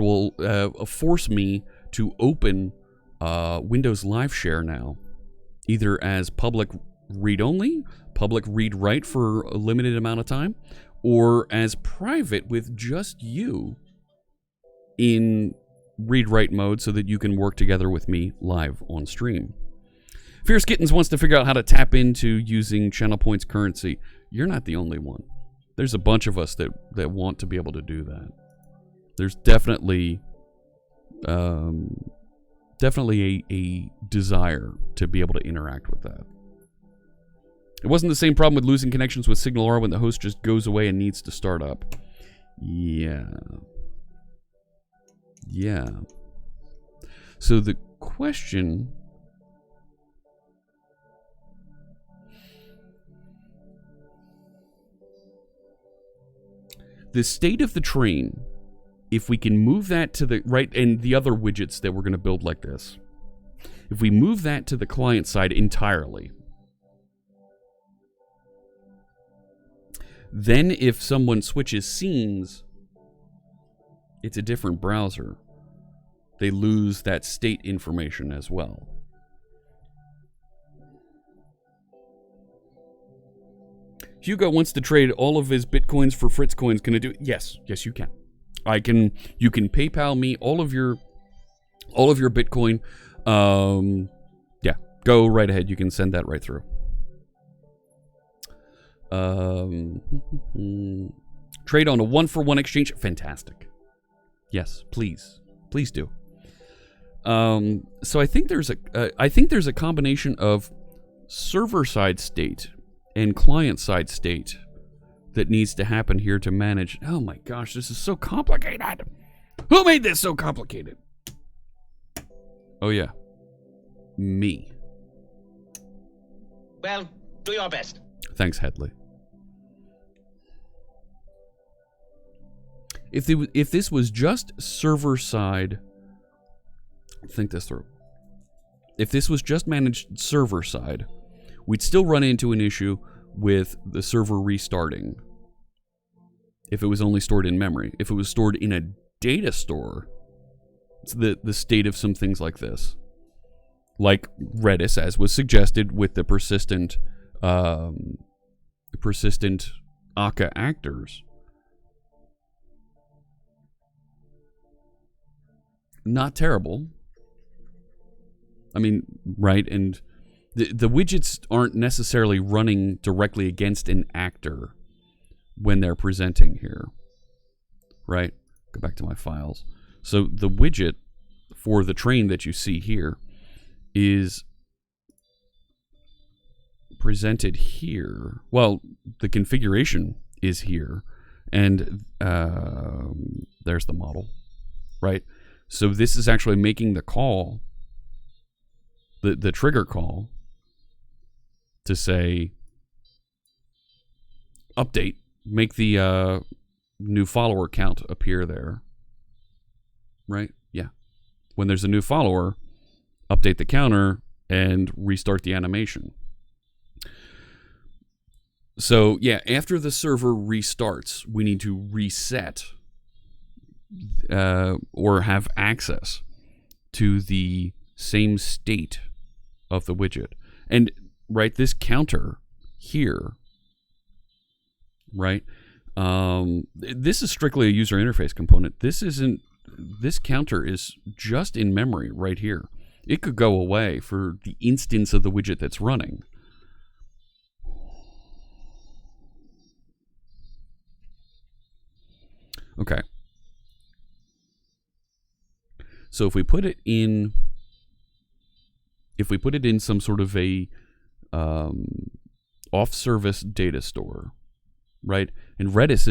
will force me to open Windows Live Share now, either as public read-only, public read-write for a limited amount of time, or as private with just you in read-write mode so that you can work together with me live on stream. Fierce Kittens wants to figure out how to tap into using Channel Point's currency. You're not the only one. There's a bunch of us that want to be able to do that. There's definitely definitely a desire to be able to interact with that. It wasn't the same problem with losing connections with SignalR when the host just goes away and needs to start up. Yeah. Yeah. So the question... The state of the train, if we can move that to the right, and the other widgets that we're going to build like this, if we move that to the client side entirely, then if someone switches scenes, it's a different browser. They lose that state information as well. Hugo wants to trade all of his bitcoins for Fritz coins. Can I do it? Yes, yes, you can. You can PayPal me all of your Bitcoin. Yeah, go right ahead. You can send that right through. Trade on a 1-for-1 exchange. Fantastic. Yes, please do. So I think there's a combination of server-side state and client-side state that needs to happen here to manage. Oh my gosh, this is so complicated. Who made this so complicated? Oh yeah, me. Well, do your best. Thanks, Headley. If this was just server-side, think this through. If this was just managed server-side, we'd still run into an issue with the server restarting if it was only stored in memory. If it was stored in a data store, it's the state of some things like this. Like Redis, as was suggested with the persistent Akka actors. Not terrible. I mean, right, and the widgets aren't necessarily running directly against an actor when they're presenting here, right? Go back to my files. So the widget for the train that you see here is presented here. Well, the configuration is here, and there's the model, right? So this is actually making the call, the trigger call, to say, update, make the new follower count appear there. Right? Yeah. When there's a new follower, update the counter and restart the animation. So, yeah, after the server restarts, we need to reset or have access to the same state of the widget. And right, this counter here, right? This is strictly a user interface component. This counter is just in memory right here. It could go away for the instance of the widget that's running. Okay. So if we put it in some sort of a off-service data store, right? And Redis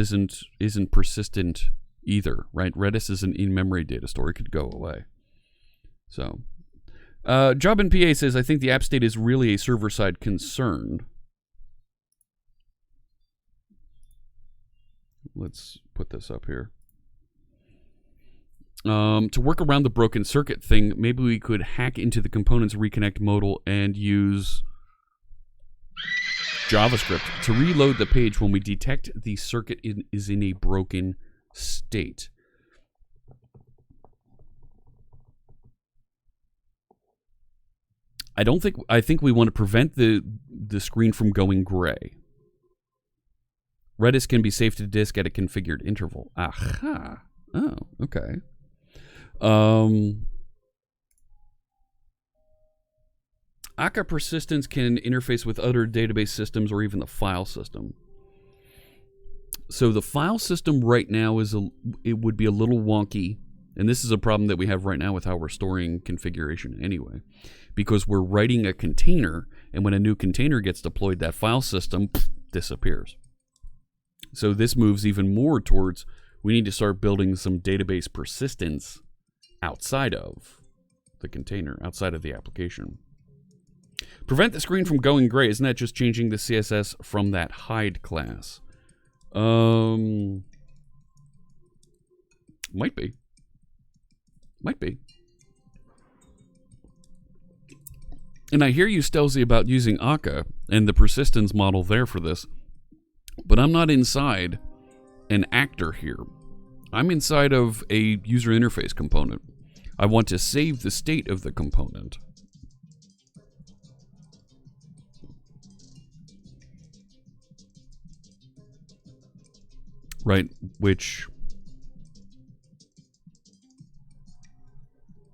isn't persistent either, right? Redis is an in-memory data store. It could go away. So, Job in PA says, I think the app state is really a server-side concern. Let's put this up here. To work around the broken circuit thing, maybe we could hack into the components reconnect modal and use JavaScript to reload the page when we detect the circuit is in a broken state. I think we want to prevent the screen from going gray. Redis can be saved to disk at a configured interval. Aha. Oh, okay. Akka persistence can interface with other database systems or even the file system. So the file system right now it would be a little wonky And this is a problem that we have right now with how we're storing configuration anyway. Because we're writing a container, and when a new container gets deployed, that file system disappears. So this moves even more towards we need to start building some database persistence outside of the container, outside of the application. Prevent the screen from going gray. Isn't that just changing the CSS from that hide class? Might be. Might be. And I hear you, Stelzy, about using Akka and the persistence model there for this. But I'm not inside an actor here. I'm inside of a user interface component. I want to save the state of the component. Right, which...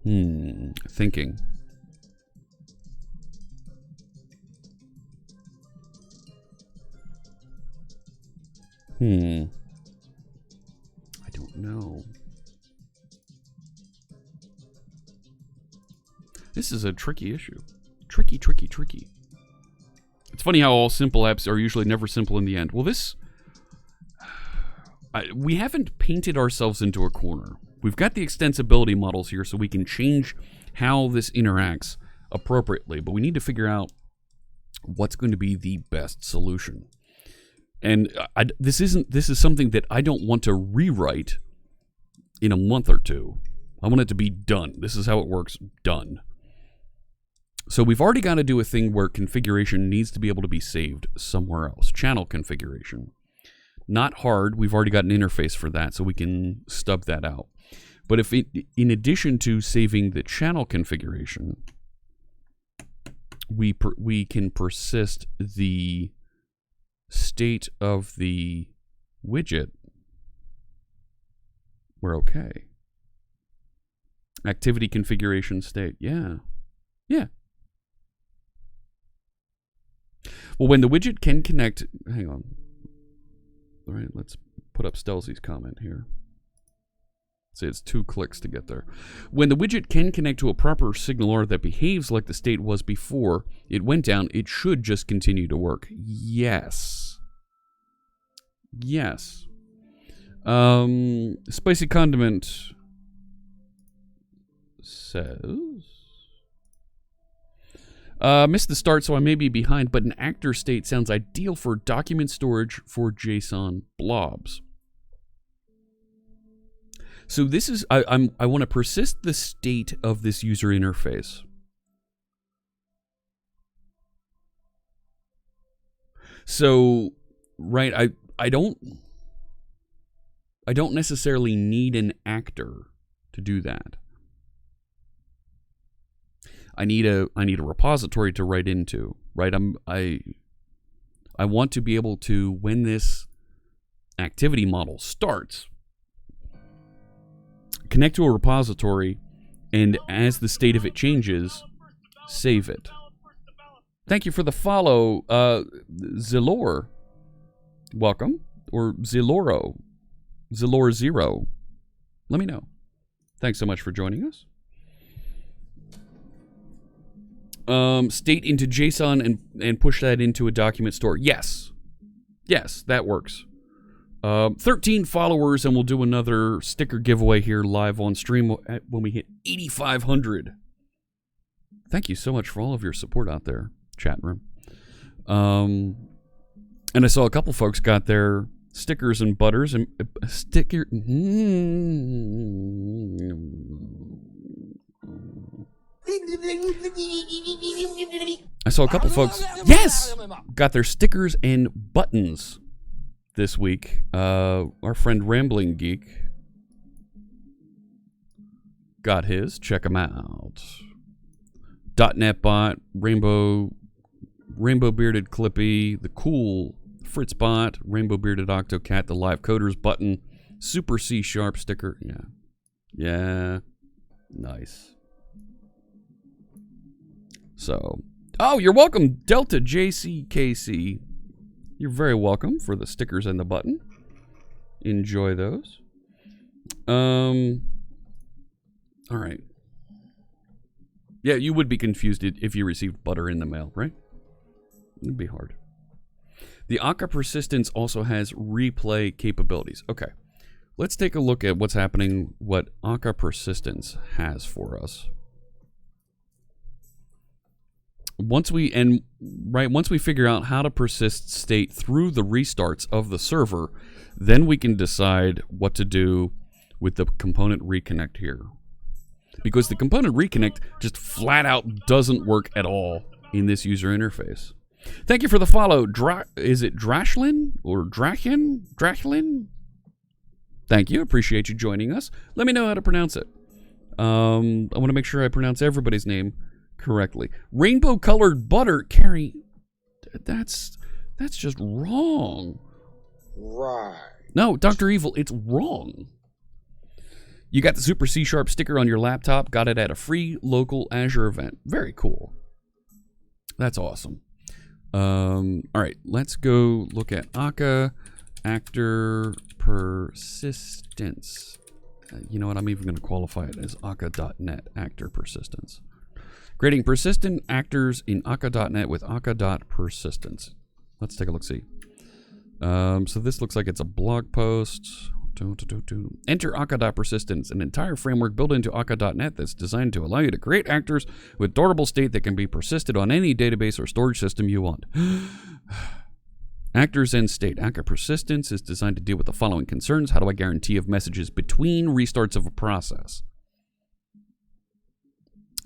thinking. I don't know. This is a tricky issue. Tricky. It's funny how all simple apps are usually never simple in the end. Well, this... we haven't painted ourselves into a corner. We've got the extensibility models here so we can change how this interacts appropriately, but we need to figure out what's going to be the best solution. And this is something that I don't want to rewrite in a month or two. I want it to be done. This is how it works. Done. So we've already got to do a thing where configuration needs to be able to be saved somewhere else. Channel configuration. Not hard. We've already got an interface for that, so we can stub that out. But if in addition to saving the channel configuration, we can persist the state of the widget, we're okay. Activity configuration state. Yeah. Well, when the widget can connect... Hang on. All right, let's put up Stelzy's comment here. Say it's 2 clicks to get there. When the widget can connect to a proper signaler that behaves like the state was before it went down, it should just continue to work. Yes. Spicy Condiment says... missed the start, so I may be behind, but an actor state sounds ideal for document storage for JSON blobs. So this is, I want to persist the state of this user interface. So, right, I don't necessarily need an actor to do that. I need a repository to write into, right? I want to be able to, when this activity model starts, connect to a repository, and as the state of it changes, save it. Thank you for the follow, Zilor. Welcome. Or Ziloro. Zilor Zero. Let me know. Thanks so much for joining us. State into JSON and push that into a document store. Yes, that works. 13 followers, and we'll do another sticker giveaway here live on stream when we hit 8,500. Thank you so much for all of your support out there, chat room. And I saw a couple folks got their stickers and butters and sticker. I saw a couple folks, yes, got their stickers and buttons this week. Our friend Rambling Geek got his. Check him out. .NET Bot, Rainbow Bearded Clippy, the cool FritzBot, Rainbow Bearded Octocat, the Live Coders button, Super C# sticker. Yeah, nice. So, oh, you're welcome, Delta JCKC. You're very welcome for the stickers and the button. Enjoy those. All right. Yeah, you would be confused if you received butter in the mail, right? It'd be hard. The Akka persistence also has replay capabilities. Okay. Let's take a look at what's happening, what Akka persistence has for us. Once we figure out how to persist state through the restarts of the server, then we can decide what to do with the component reconnect here. Because the component reconnect just flat out doesn't work at all in this user interface. Thank you for the follow. Is it Drashlin or Drachin? Drachlin? Thank you. Appreciate you joining us. Let me know how to pronounce it. I want to make sure I pronounce everybody's name correctly. Rainbow colored butter, Carrie. That's just wrong. Right. No, Dr. Evil, it's wrong. You got the Super C# sticker on your laptop. Got it at a free local Azure event. Very cool. That's awesome. All right, let's go look at Akka actor persistence. You know what? I'm even going to qualify it as Akka.net actor persistence. Creating persistent actors in Akka.net with Akka.persistence. Let's take a look-see. So this looks like it's a blog post. Enter Akka.persistence, an entire framework built into Akka.net that's designed to allow you to create actors with durable state that can be persisted on any database or storage system you want. Actors and state. Akka persistence is designed to deal with the following concerns. How do I guarantee of messages between restarts of a process?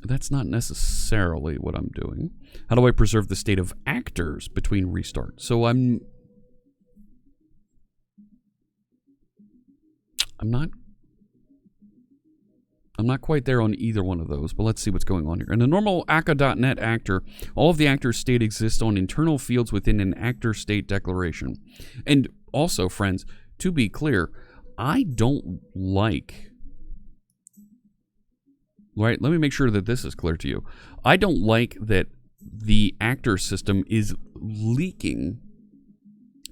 That's not necessarily what I'm doing. How do I preserve the state of actors between restarts? So I'm not quite there on either one of those, but let's see what's going on here. In a normal Akka.net actor, all of the actor's state exists on internal fields within an actor state declaration. And also, friends, to be clear, I don't like... Right, let me make sure that this is clear to you. I don't like that the actor system is leaking,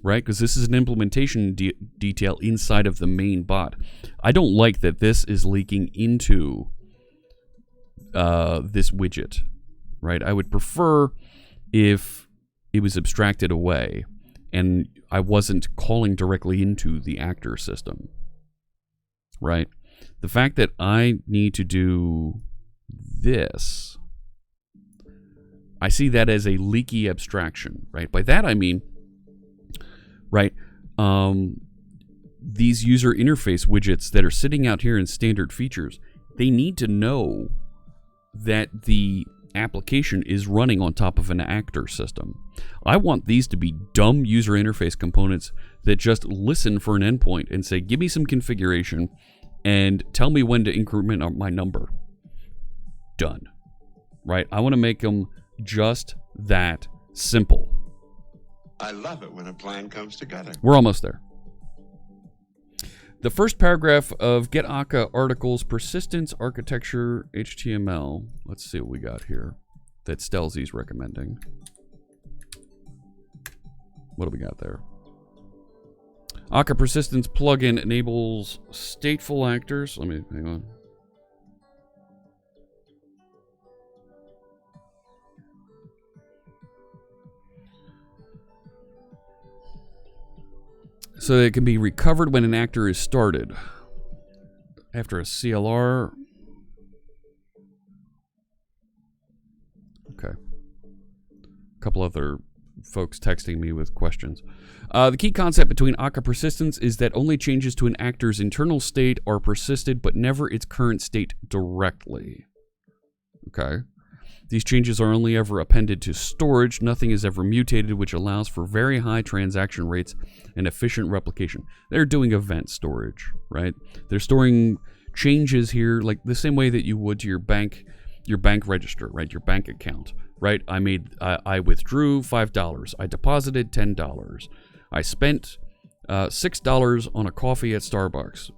right? Because this is an implementation detail inside of the main bot. I don't like that this is leaking into this widget, right? I would prefer if it was abstracted away and I wasn't calling directly into the actor system, right? The fact that I need to do this, I see that as a leaky abstraction, right? By that I mean, right, these user interface widgets that are sitting out here in standard features, they need to know that the application is running on top of an actor system. I want these to be dumb user interface components that just listen for an endpoint and say, give me some configuration and tell me when to increment my number. Done. Right? I want to make them just that simple. I love it when a plan comes together. We're almost there. The first paragraph of Get Akka articles, persistence, architecture, HTML. Let's see what we got here that Stelzy's recommending. What do we got there? Akka persistence plugin enables stateful actors. Let me, hang on. So it can be recovered when an actor is started. After a CLR. Okay. A couple other folks texting me with questions. The key concept between Akka persistence is that only changes to an actor's internal state are persisted, but never its current state directly. Okay. These changes are only ever appended to storage. Nothing is ever mutated, which allows for very high transaction rates and efficient replication. They're doing event storage, right? They're storing changes here like the same way that you would to your bank register, right? Your bank account, right? I withdrew $5. I deposited $10. I spent $6 on a coffee at Starbucks.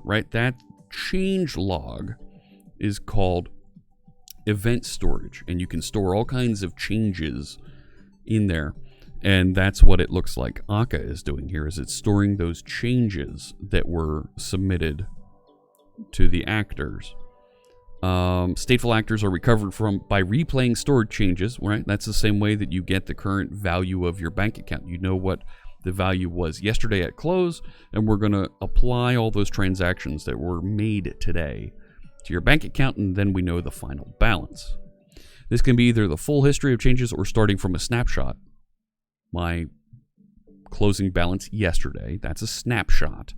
Right? That change log is called event storage, and you can store all kinds of changes in there, and that's what it looks like Akka is doing here, is it's storing those changes that were submitted to the actors. Stateful actors are recovered from by replaying stored changes, right? That's the same way that you get the current value of your bank account. You know what the value was yesterday at close, and we're going to apply all those transactions that were made today to your bank account, and then we know the final balance. This can be either the full history of changes or starting from a snapshot. My closing balance yesterday, that's a snapshot.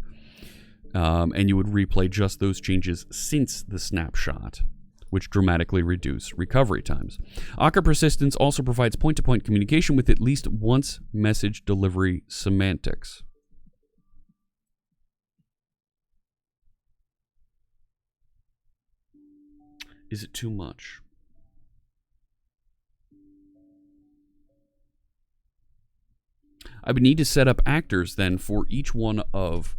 And you would replay just those changes since the snapshot, which dramatically reduce recovery times. Akka persistence also provides point-to-point communication with at least once message delivery semantics. Is it too much? I would need to set up actors then for each one of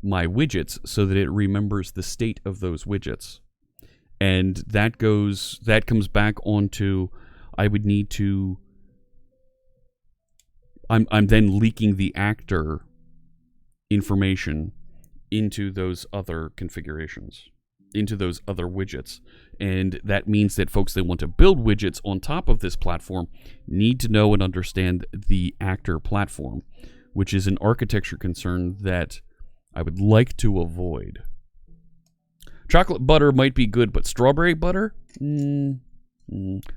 my widgets so that it remembers the state of those widgets. And that comes back onto, I would need to, I'm then leaking the actor information into those other configurations, into those other widgets. And that means that folks that want to build widgets on top of this platform need to know and understand the actor platform, which is an architecture concern that I would like to avoid. Chocolate butter might be good, but strawberry butter?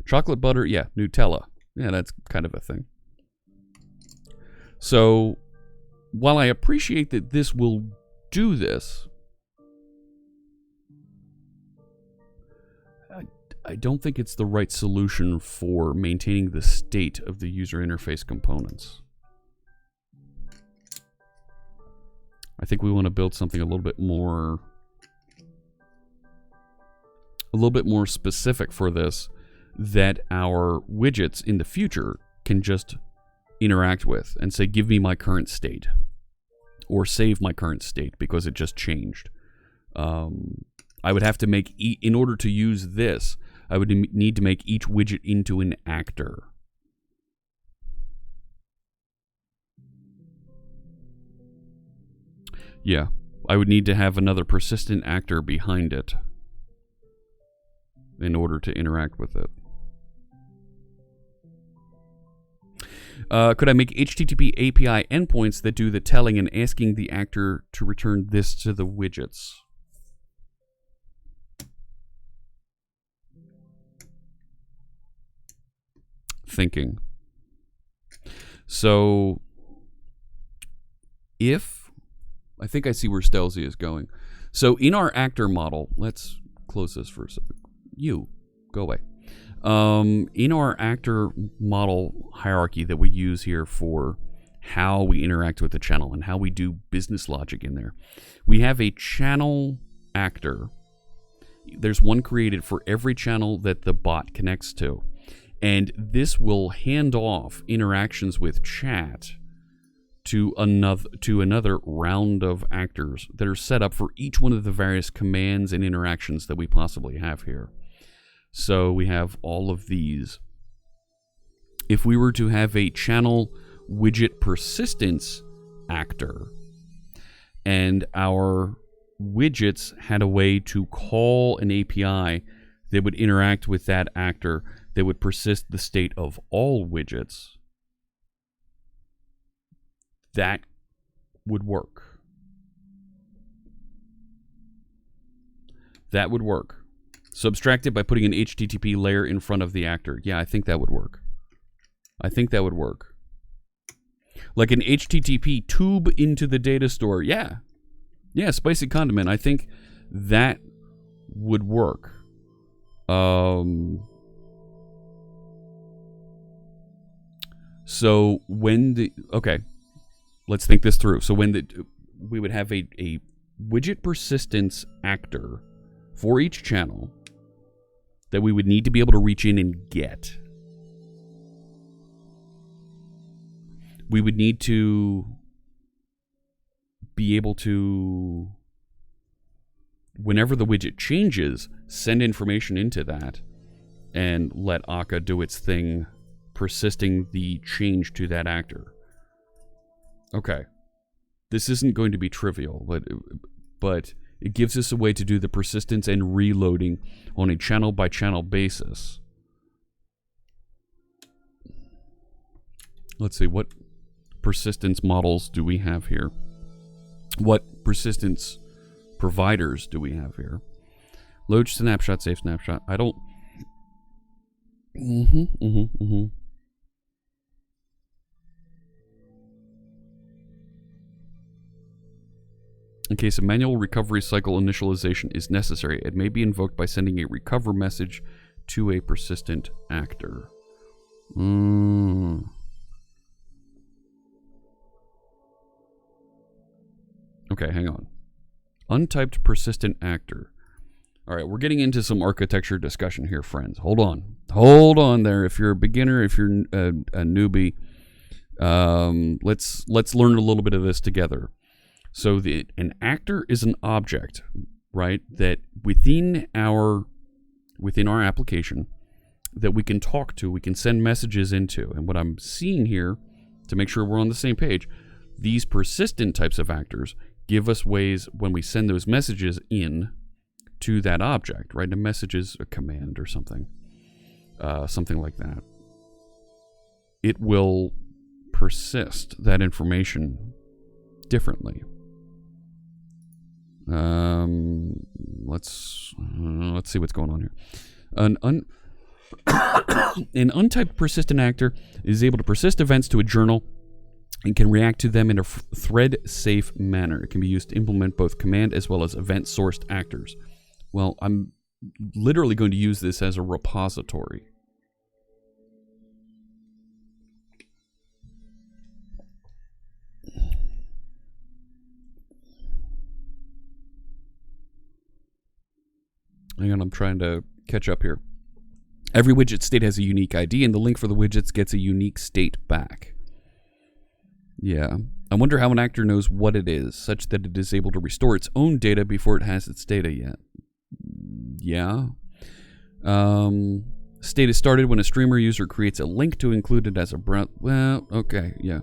Chocolate butter, yeah, Nutella. Yeah, that's kind of a thing. So, while I appreciate that this will do this, I don't think it's the right solution for maintaining the state of the user interface components. I think we want to build something a little bit more specific for this, that our widgets in the future can just interact with and say, give me my current state, or save my current state because it just changed. I would have to make, in order to use this, I would need to make each widget into an actor. Yeah, I would need to have another persistent actor behind it in order to interact with it. Could I make HTTP API endpoints that do the telling and asking the actor to return this to the widgets? Thinking. So, I think I see where Stelzy is going. So in our actor model, let's close this for a second. You, go away. In our actor model hierarchy that we use here for how we interact with the channel and how we do business logic in there, we have a channel actor. There's one created for every channel that the bot connects to. And this will hand off interactions with chat to another round of actors that are set up for each one of the various commands and interactions that we possibly have here. So we have all of these. If we were to have a channel widget persistence actor, and our widgets had a way to call an API that would interact with that actor, that would persist the state of all widgets, that would work. That would work. Subtract it by putting an HTTP layer in front of the actor. Yeah, I think that would work. I think that would work. Like an HTTP tube into the data store. Yeah. Yeah, spicy condiment. I think that would work. So when the... Okay. Let's think this through. So when we would have a widget persistence actor for each channel that we would need to be able to reach in and get. We would need to be able to, whenever the widget changes, send information into that and let Akka do its thing, persisting the change to that actor. Okay. This isn't going to be trivial, but It gives us a way to do the persistence and reloading on a channel-by-channel basis. Let's see, what persistence models do we have here? What persistence providers do we have here? Load snapshot, save snapshot. I don't... In case a manual recovery cycle initialization is necessary, it may be invoked by sending a recover message to a persistent actor. Okay, hang on. Untyped persistent actor. All right, we're getting into some architecture discussion here, friends. Hold on. Hold on there. If you're a beginner, if you're a newbie, let's learn a little bit of this together. So an actor is an object, right, that within our application that we can talk to, we can send messages into. And what I'm seeing here, to make sure we're on the same page, these persistent types of actors give us ways when we send those messages in to that object, right? A message is a command or something, something like that. It will persist that information differently. Let's see what's going on here. An untyped persistent actor is able to persist events to a journal and can react to them in a thread-safe manner. It can be used to implement both command as well as event-sourced actors. Well, I'm literally going to use this as a repository. Hang on, I'm trying to catch up here. Every widget state has a unique ID, and the link for the widgets gets a unique state back. Yeah. I wonder how an actor knows what it is, such that it is able to restore its own data before it has its data yet. Yeah. State is started when a streamer user creates a link to include it as a well, okay, yeah.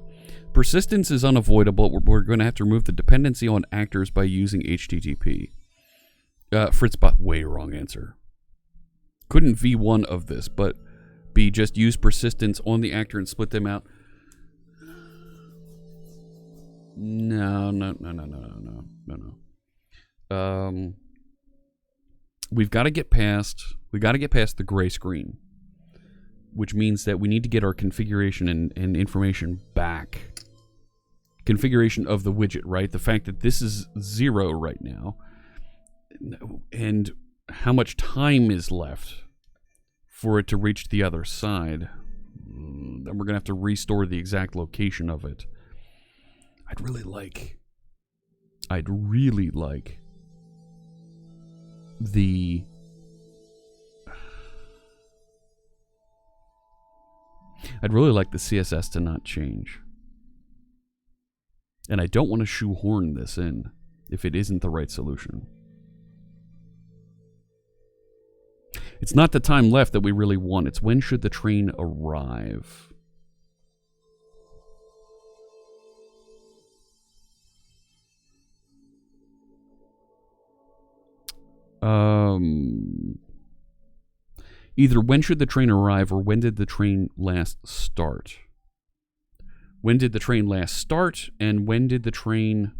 Persistence is unavoidable. We're going to have to remove the dependency on actors by using HTTP. FritzBot, way wrong answer. Couldn't V1 of this, but B, just use persistence on the actor and split them out. No. We've got to get past the gray screen, which means that we need to get our configuration and information back. Configuration of the widget, right? The fact that this is 0 right now, and how much time is left for it to reach the other side. Then we're going to have to restore the exact location of it. I'd really like the CSS to not change. And I don't want to shoehorn this in if it isn't the right solution. It's not the time left that we really want. It's when should the train arrive. Either when should the train arrive or when did the train last start? When did the train last start and when did the train...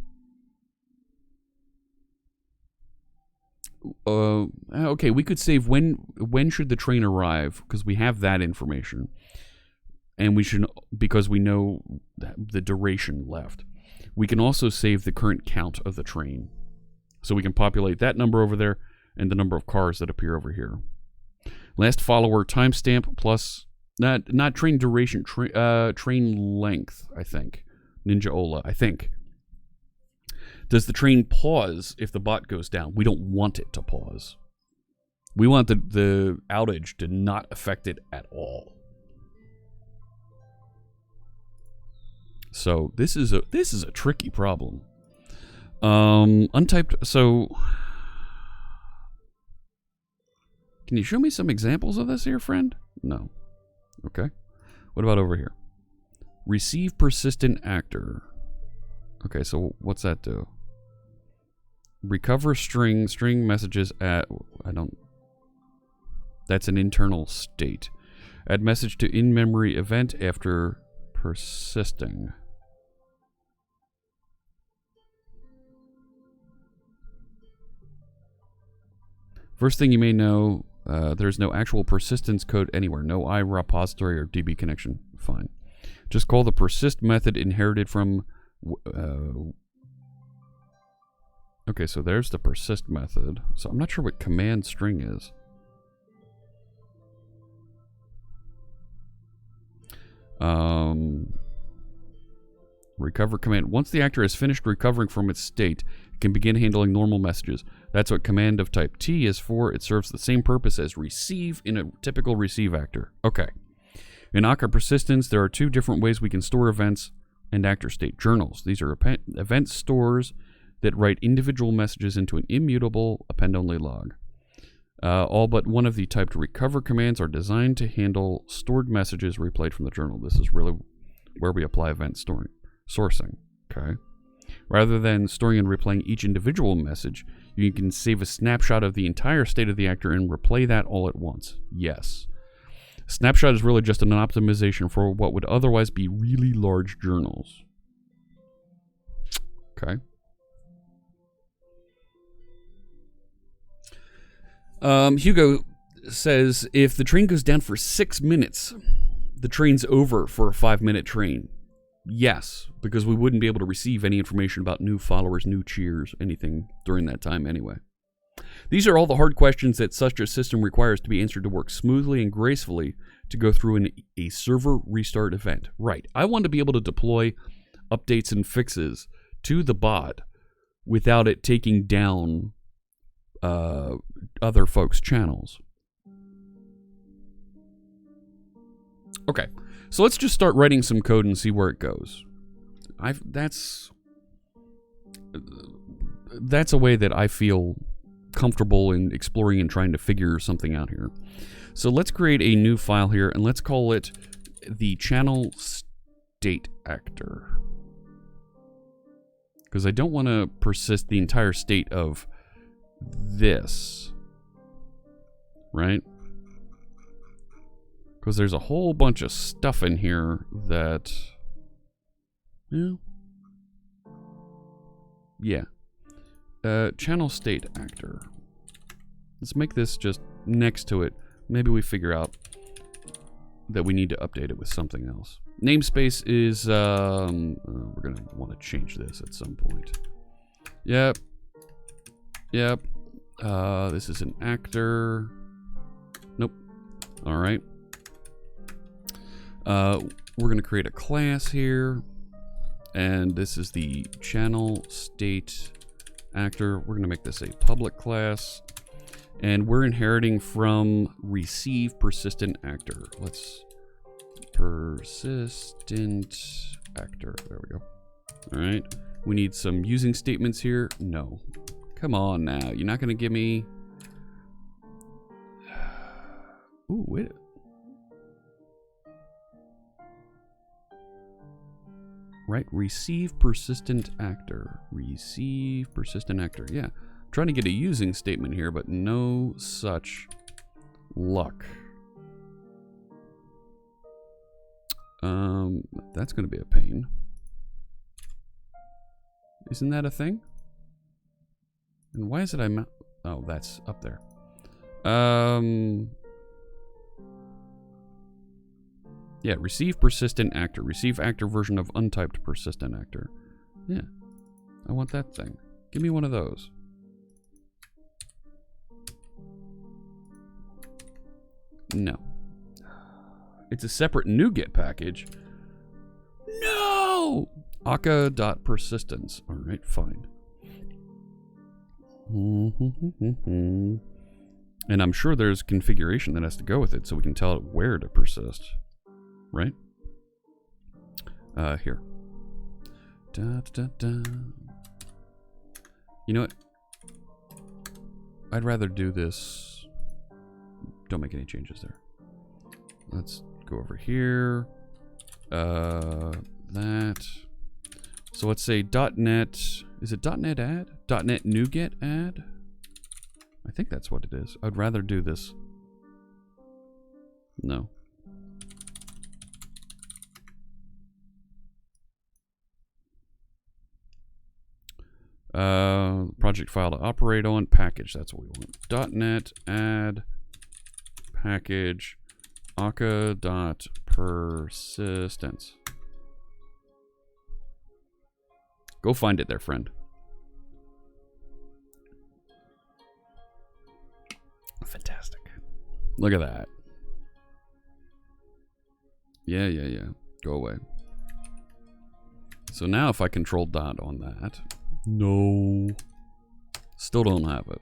okay, we could save when should the train arrive, because we have that information. And we should, because we know the duration left. We can also save the current count of the train. So we can populate that number over there and the number of cars that appear over here. Last follower timestamp plus not train duration, train length, I think. Ninjaola, I think. Does the train pause if the bot goes down? We don't want it to pause. We want the outage to not affect it at all. So this is a tricky problem. Untyped. So can you show me some examples of this here, friend? No. Okay. What about over here? Receive persistent actor. Okay, so what's that do? recover string messages at, that's an internal state. Add message to in-memory event after persisting. First thing you may know, there's no actual persistence code anywhere. No I repository or DB connection. Fine. Just call the persist method inherited from... okay, so there's the persist method. So I'm not sure what command string is. Recover command. Once the actor has finished recovering from its state, it can begin handling normal messages. That's what command of type T is for. It serves the same purpose as receive in a typical receive actor. Okay. In Akka persistence, there are two different ways we can store events and actor state journals. These are event stores that write individual messages into an immutable append-only log. All but one of the typed recover commands are designed to handle stored messages replayed from the journal. This is really where we apply event sourcing. Okay. Rather than storing and replaying each individual message, you can save a snapshot of the entire state of the actor and replay that all at once. Yes. Snapshot is really just an optimization for what would otherwise be really large journals. Okay. Hugo says, if the train goes down for 6 minutes, the train's over for a 5-minute train. Yes, because we wouldn't be able to receive any information about new followers, new cheers, anything during that time anyway. These are all the hard questions that such a system requires to be answered to work smoothly and gracefully to go through a server restart event. Right. I want to be able to deploy updates and fixes to the bot without it taking down other folks' channels. Okay, so let's just start writing some code and see where it goes. That's a way that I feel comfortable in exploring and trying to figure something out here. So let's create a new file here and let's call it the channel state actor, because I don't want to persist the entire state of this, right? Because there's a whole bunch of stuff in here that, yeah. Channel state actor. Let's make this just next to it. Maybe we figure out that we need to update it with something else. Namespace is, we're gonna want to change this at some point. Yep. This is an actor. Nope. All right. We're going to create a class here, and this is the channel state actor. We're going to make this a public class, and we're inheriting from receive persistent actor. Let's persistent actor. There we go. All right. We need some using statements here. No. Come on now. You're not going to give me... Ooh, wait. Right, receive persistent actor. Receive persistent actor. Yeah. I'm trying to get a using statement here, but no such luck. That's going to be a pain. Isn't that a thing? And why is it oh, that's up there. Yeah, receive persistent actor. Receive actor version of untyped persistent actor. Yeah. I want that thing. Give me one of those. No. It's a separate NuGet package. No! Akka.persistence. Alright, fine. And I'm sure there's configuration that has to go with it so we can tell it where to persist. Right? Here. Da, da, da. You know what? I'd rather do this. Don't make any changes there. Let's go over here. That. So let's say .NET. Is it .NET add? .NET NuGet add? I think that's what it is. I'd rather do this. No. Project file to operate on. Package, that's what we want. .NET add package aka.persistence. Go find it there, friend. Fantastic. Look at that. Yeah. Go away. So now if I control dot on that. No. Still don't have it.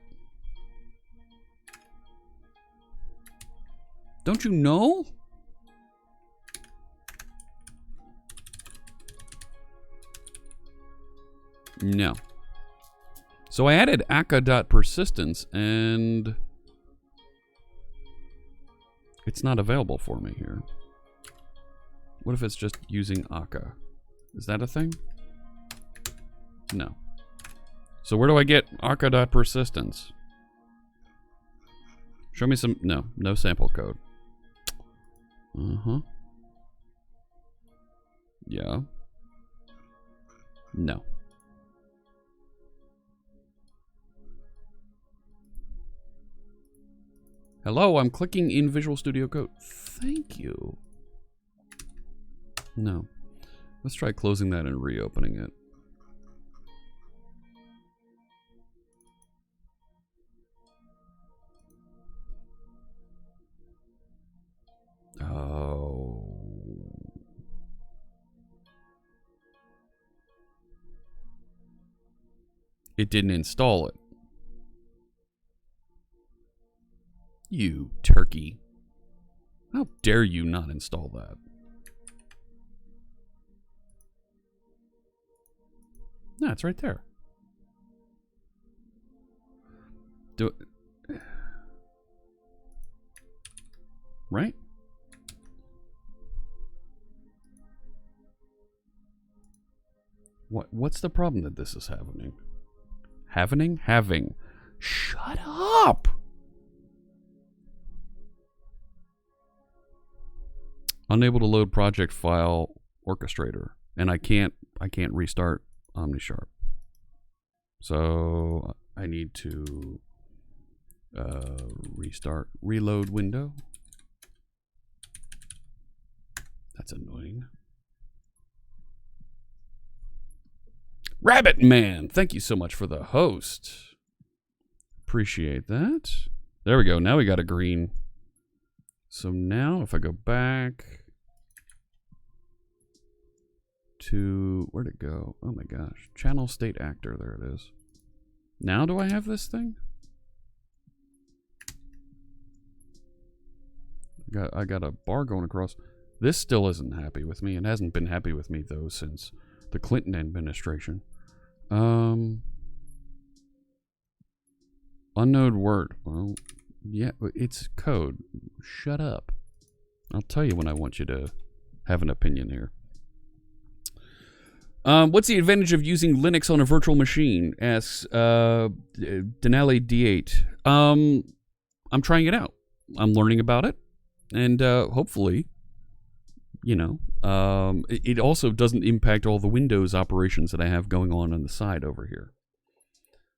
Don't you know? No. So I added aka.persistence and it's not available for me here. What if it's just using aka? Is that a thing? No. So where do I get aka.persistence? Show me some... No sample code. Yeah. No. Hello, I'm clicking in Visual Studio Code. Thank you. No. Let's try closing that and reopening it. Oh. It didn't install it. You turkey. How dare you not install that? No, it's right there. Do it. Right? What's the problem that this is happening? Having. Shut up! Unable to load project file orchestrator. And I can't restart OmniSharp. So I need to restart reload window. That's annoying. Rabbit Man, thank you so much for the host. Appreciate that. There we go. Now we got a green. So now if I go back to, where'd it go? Oh my gosh. Channel state actor, there it is. Now do I have this thing? I got a bar going across. This still isn't happy with me. It hasn't been happy with me though since the Clinton administration. Unknown word. Well, yeah, it's code. Shut up. I'll tell you when I want you to have an opinion here. What's the advantage of using Linux on a virtual machine? Asks Denali D8. I'm trying it out. I'm learning about it. And hopefully, you know, it also doesn't impact all the Windows operations that I have going on the side over here.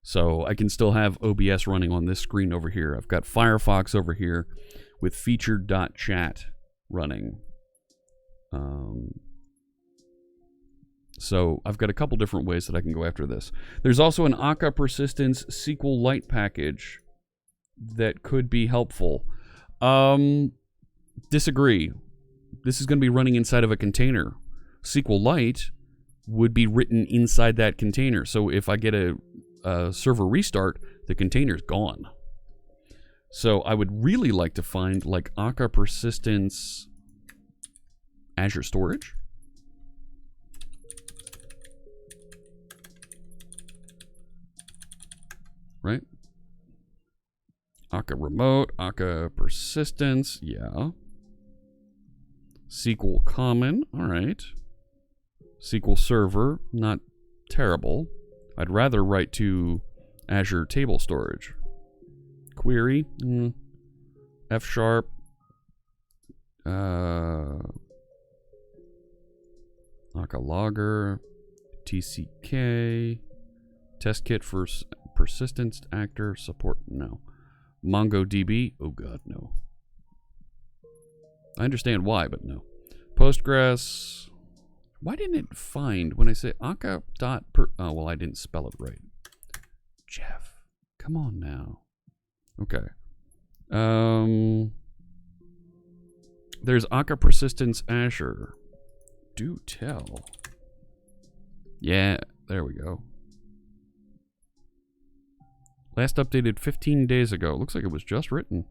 So I can still have OBS running on this screen over here. I've got Firefox over here with featured.chat running. So I've got a couple different ways that I can go after this. There's also an aka persistence SQLite package that could be helpful. Disagree. This is going to be running inside of a container. SQLite would be written inside that container. So if I get a server restart, the container's gone. So I would really like to find like aka persistence Azure storage. Right? Aka remote, aka persistence, yeah. SQL common, all right. SQL server, not terrible. I'd rather write to Azure Table Storage. Query, F#, Akka Logger, TCK, test kit for persistence actor support, no. MongoDB, oh god, no. I understand why, but no. Postgres, why didn't it find when I say akka.per, oh, well, I didn't spell it right. Jeff, come on now. Okay. There's Akka Persistence Azure. Do tell. Yeah, there we go. Last updated 15 days ago. Looks like it was just written.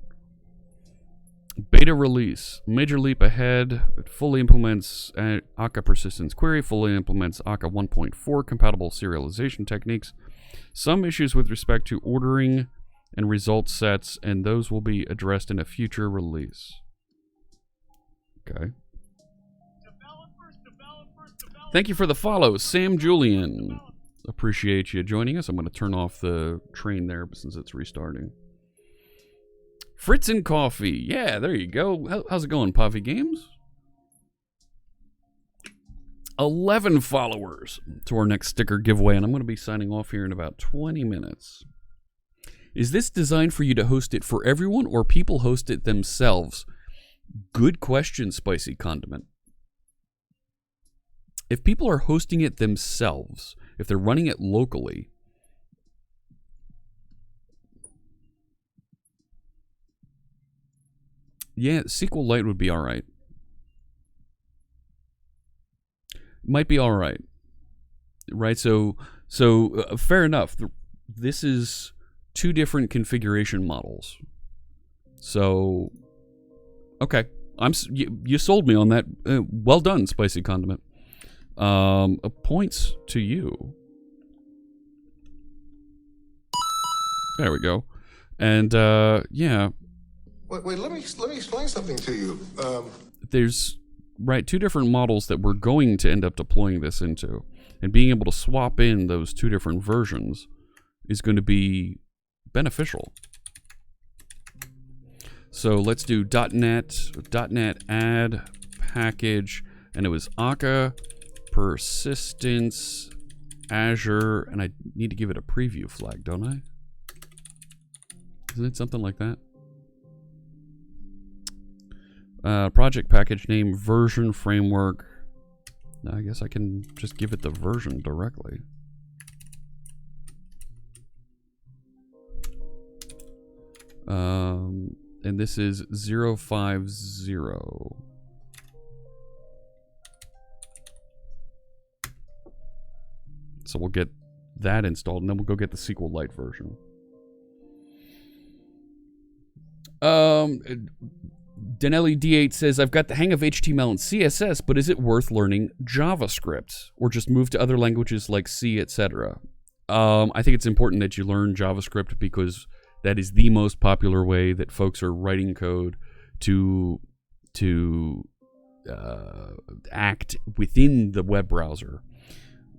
Beta release. Major leap ahead. It fully implements Akka Persistence Query. Fully implements Akka 1.4 compatible serialization techniques. Some issues with respect to ordering and result sets, and those will be addressed in a future release. Okay. Thank you for the follow, Sam Julian. Appreciate you joining us. I'm going to turn off the train there since it's restarting. Fritz and Coffee. Yeah, there you go. How's it going, Puffy Games? 11 followers to our next sticker giveaway, and I'm going to be signing off here in about 20 minutes. Is this designed for you to host it for everyone, or people host it themselves? Good question, Spicy Condiment. If people are hosting it themselves, if they're running it locally, yeah, SQLite would be all right. Might be all right. Right, so fair enough. This is two different configuration models. So, okay, you sold me on that. Well done, Spicy Condiment. Points to you. There we go. And yeah. Wait. Let me explain something to you. There's two different models that we're going to end up deploying this into, and being able to swap in those two different versions is going to be beneficial. So let's do .NET add package, and it was Akka Persistence Azure, and I need to give it a preview flag, don't I? Isn't it something like that? Project package name, version framework. I guess I can just give it the version directly. And this is 050. So we'll get that installed, and then we'll go get the SQLite version. Denelli D8 says, I've got the hang of HTML and CSS, but is it worth learning JavaScript? Or just move to other languages like C, etc.? I think it's important that you learn JavaScript because that is the most popular way that folks are writing code to act within the web browser.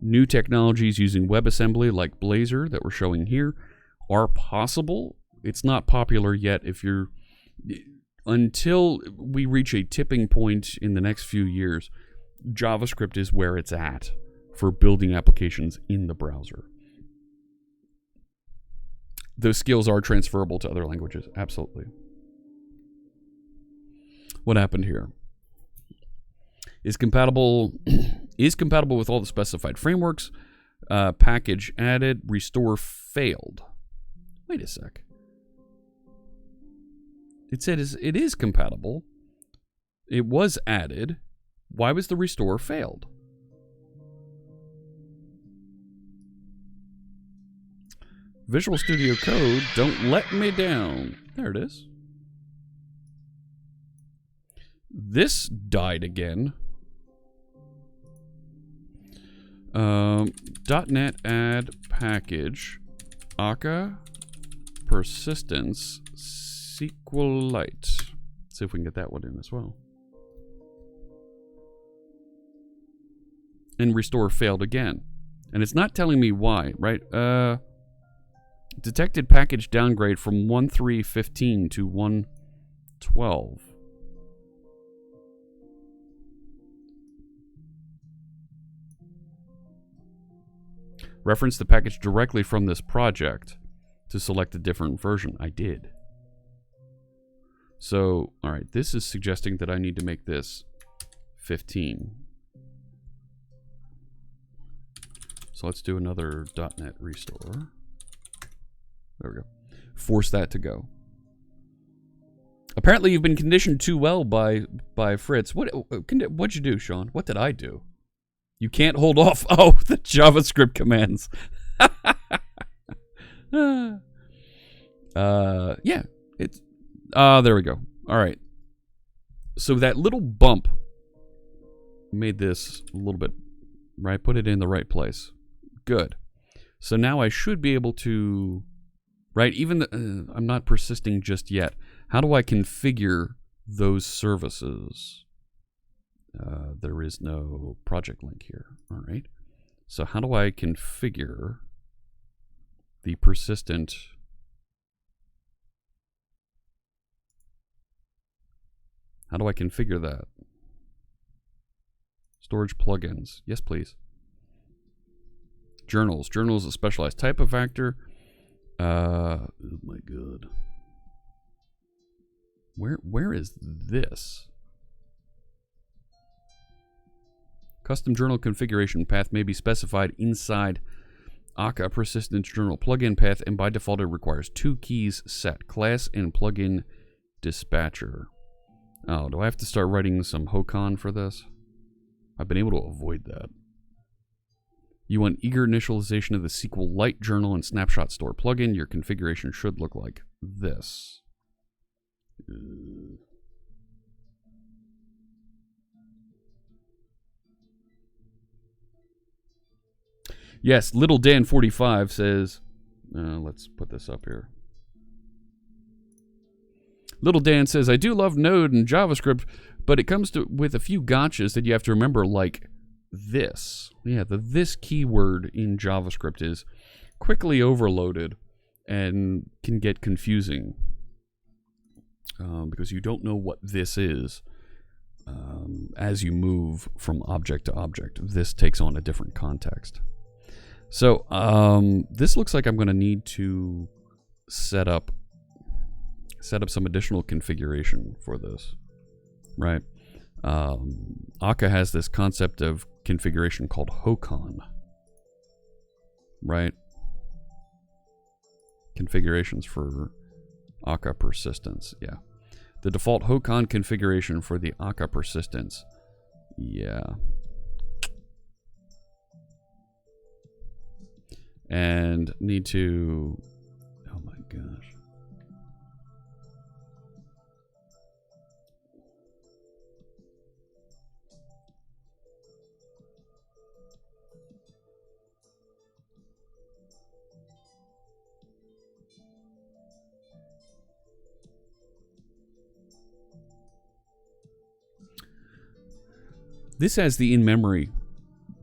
New technologies using WebAssembly like Blazor that we're showing here are possible. It's not popular yet. Until we reach a tipping point in the next few years, JavaScript is where it's at for building applications in the browser. Those skills are transferable to other languages, absolutely. What happened here? Is compatible with all the specified frameworks. Package added. Restore failed. Wait a sec. It said it is compatible. It was added. Why was the restore failed? Visual Studio Code, don't let me down. There it is. This died again. .NET add package Akka Persistence SQLite. See if we can get that one in as well. And restore failed again. And it's not telling me why, right? Detected package downgrade from 1315 to 112. Reference the package directly from this project to select a different version. I did. So, all right, this is suggesting that I need to make this 15. So let's do another .NET restore. There we go. Force that to go. Apparently you've been conditioned too well by Fritz. What'd you do, Sean? What did I do? You can't hold off. Oh, the JavaScript commands. Yeah, it's there we go. All right. So that little bump made this a little bit right. Put it in the right place. Good. So now I should be able to, right? Even I'm not persisting just yet. How do I configure those services? There is no project link here. All right. So how do I configure the persistent? How do I configure that? Storage plugins. Yes, please. Journals. Journals is a specialized type of actor. Oh my god. Where is this? Custom journal configuration path may be specified inside Akka persistent journal plugin path, and by default it requires 2 keys set: class and plugin dispatcher. Oh, do I have to start writing some Hokan for this? I've been able to avoid that. You want eager initialization of the SQLite journal and snapshot store plugin. Your configuration should look like this. Yes, Little Dan45 says, let's put this up here. Little Dan says, I do love Node and JavaScript, but it comes with a few gotchas that you have to remember, like this. Yeah, the this keyword in JavaScript is quickly overloaded and can get confusing because you don't know what this is. As you move from object to object, this takes on a different context. So this looks like I'm going to need to set up some additional configuration for this, right? Akka has this concept of configuration called Hokan, right? Configurations for Akka persistence, yeah. The default Hokan configuration for the Akka persistence, yeah. And need to, oh my gosh. This has the in-memory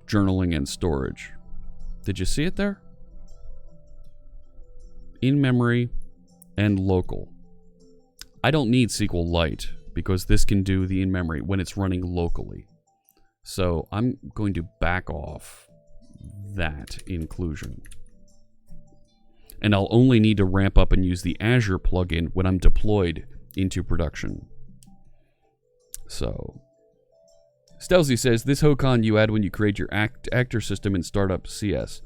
journaling and storage. Did you see it there? In-memory and local. I don't need SQLite because this can do the in-memory when it's running locally. So I'm going to back off that inclusion. And I'll only need to ramp up and use the Azure plugin when I'm deployed into production. So Stelzy says, this Hokan you add when you create your actor system in startup CS.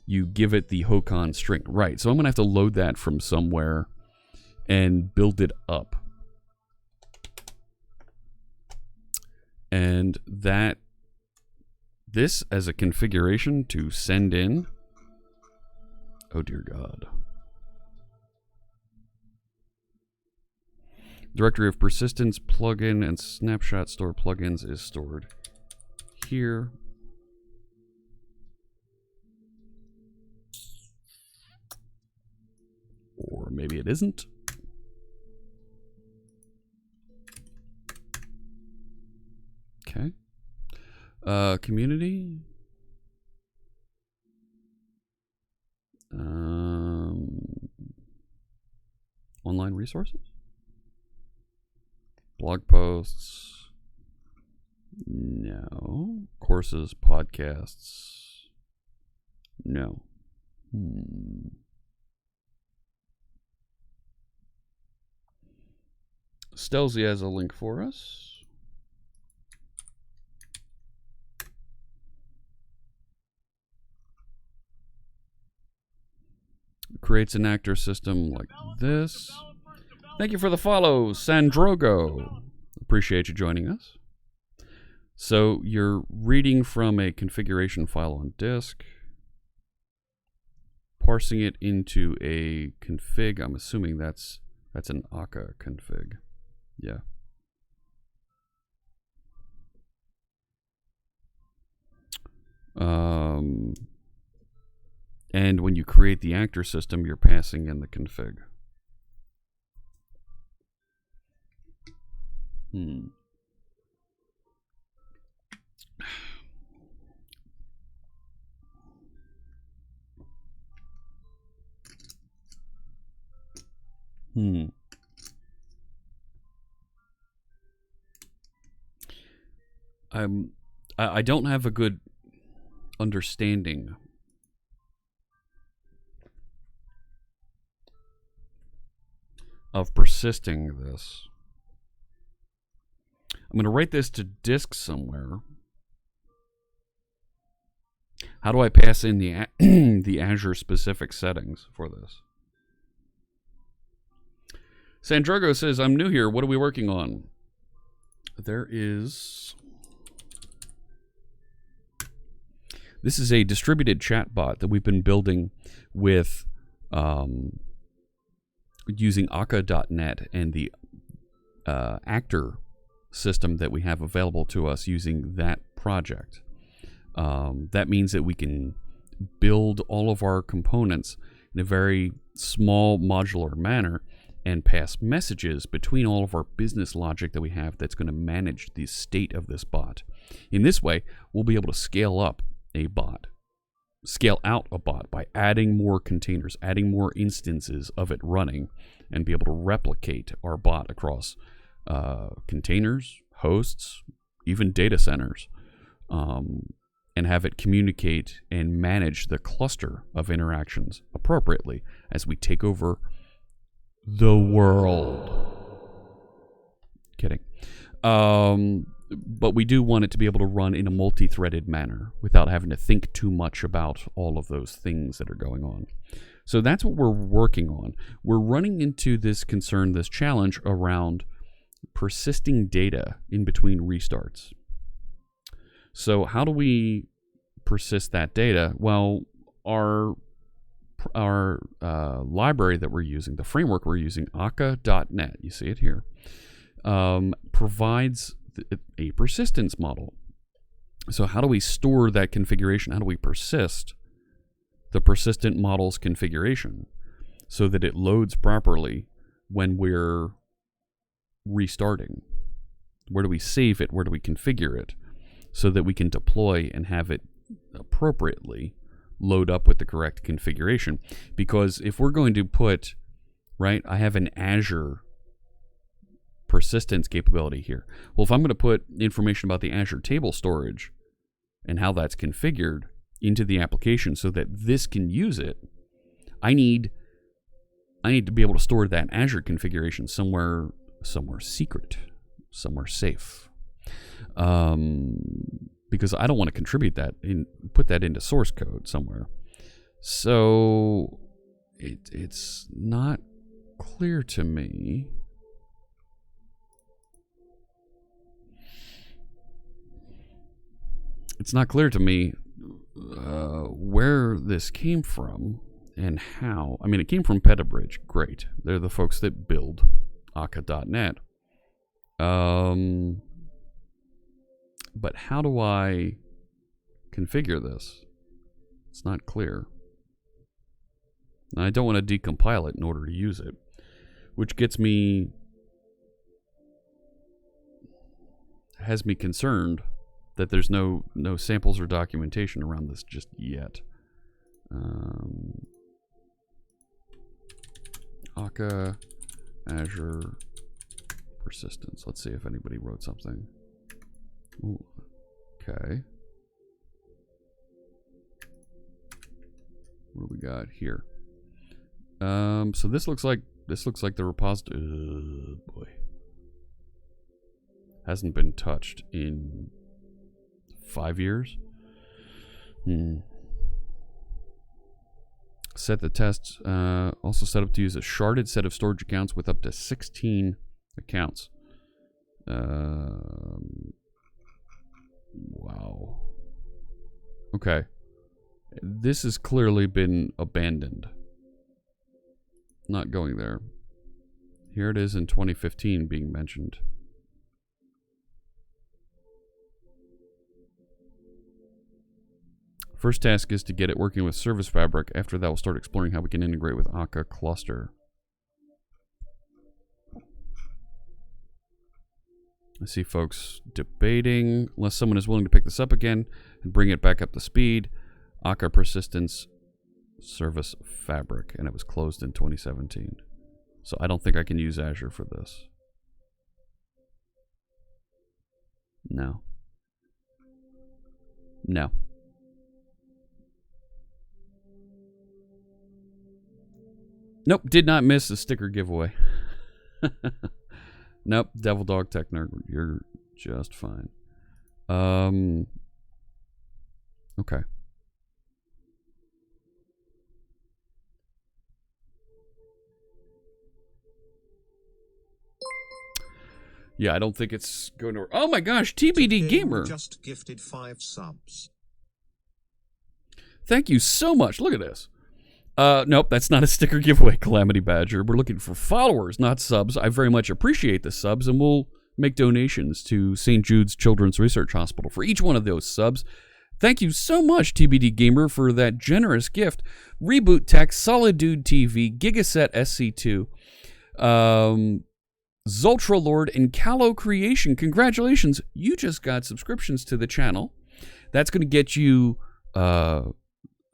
You give it the Hokan string. Right, so I'm going to have to load that from somewhere and build it up. And this as a configuration to send in. Oh dear God. Directory of persistence plugin and snapshot store plugins is stored here. Or maybe it isn't. Okay. Community. Online resources? Blog posts? No. Courses, podcasts? No. Stelzy has a link for us. Creates an actor system like this. Thank you for the follow, Sandrogo. Appreciate you joining us. So you're reading from a configuration file on disk, parsing it into a config. I'm assuming that's an Akka config. Yeah. And when you create the actor system, you're passing in the config. I don't have a good understanding of persisting this. I'm going to write this to disk somewhere. How do I pass in the the Azure specific settings for this? Sandrogo says, I'm new here. What are we working on? There is... This is a distributed chatbot that we've been building with using Akka.net and the actor system that we have available to us using that project. That means that we can build all of our components in a very small modular manner and pass messages between all of our business logic that we have that's going to manage the state of this bot. In this way, we'll be able to scale up a bot, scale out a bot by adding more containers, adding more instances of it running, and be able to replicate our bot across containers, hosts, even data centers, and have it communicate and manage the cluster of interactions appropriately as we take over the world. Kidding. But we do want it to be able to run in a multi-threaded manner without having to think too much about all of those things that are going on. So that's what we're working on. We're running into this concern, this challenge around persisting data in between restarts. So how do we persist that data? Well, our library that we're using, the framework we're using, Akka.net, you see it here, provides a persistence model. So how do we store that configuration? How do we persist the persistent model's configuration so that it loads properly when we're restarting? Where do we save it? Where do we configure it so that we can deploy and have it appropriately load up with the correct configuration? Because if we're going to put, right, I have an Azure persistence capability here. Well, if I'm going to put information about the Azure table storage and how that's configured into the application so that this can use it, I need to be able to store that Azure configuration somewhere secret, somewhere safe. Because I don't want to contribute that put that into source code somewhere. So it's not clear to me. It's not clear to me where this came from and how. I mean, it came from Petabridge. Great. They're the folks that build Akka.net. But how do I configure this? It's not clear. And I don't want to decompile it in order to use it, which has me concerned that there's no samples or documentation around this just yet. Akka Azure persistence. Let's see if anybody wrote something. Ooh, okay. What do we got here? So this looks like the repository. Oh boy, hasn't been touched in 5 years. Set the tests. Also set up to use a sharded set of storage accounts with up to 16 accounts. Wow. Okay. This has clearly been abandoned. Not going there. Here it is in 2015 being mentioned. First task is to get it working with Service Fabric. After that, we'll start exploring how we can integrate with Akka Cluster. I see folks debating. Unless someone is willing to pick this up again and bring it back up to speed. Akka Persistence Service Fabric. And it was closed in 2017. So I don't think I can use Azure for this. No. No. Nope, did not miss a sticker giveaway. Nope, Devil Dog Tech Nerd, you're just fine. Okay. Yeah, I don't think it's going to... Oh my gosh, TBD Gamer just gifted 5 subs. Thank you so much. Look at this. Nope, that's not a sticker giveaway, Calamity Badger. We're looking for followers, not subs. I very much appreciate the subs, and we'll make donations to St. Jude's Children's Research Hospital for each one of those subs. Thank you so much, TBD Gamer, for that generous gift. Reboot Tech, Solid Dude TV, Gigaset SC2, Zultra Lord, and Callow Creation. Congratulations, you just got subscriptions to the channel. That's going to get you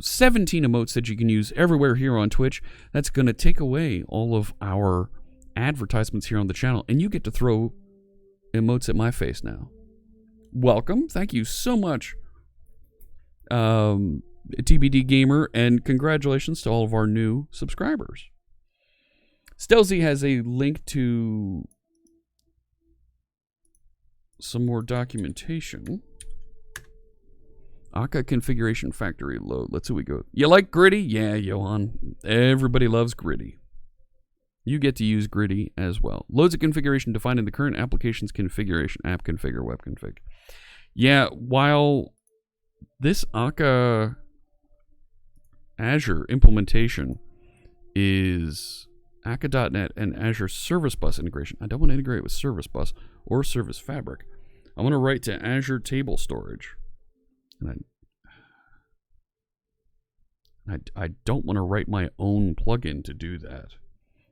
17 emotes that you can use everywhere here on Twitch. That's going to take away all of our advertisements here on the channel, and you get to throw emotes at my face now. Welcome. Thank you so much, TBD Gamer, and congratulations to all of our new subscribers. Stelzy has a link to some more documentation. Akka Configuration Factory load. Let's see what we go. You like Gritty? Yeah, Johan. Everybody loves Gritty. You get to use Gritty as well. Loads of configuration defined in the current application's configuration. App configure, web config. Yeah, while this Akka Azure implementation is Akka.NET and Azure Service Bus integration. I don't want to integrate with Service Bus or Service Fabric. I want to write to Azure Table Storage. And I don't want to write my own plugin to do that,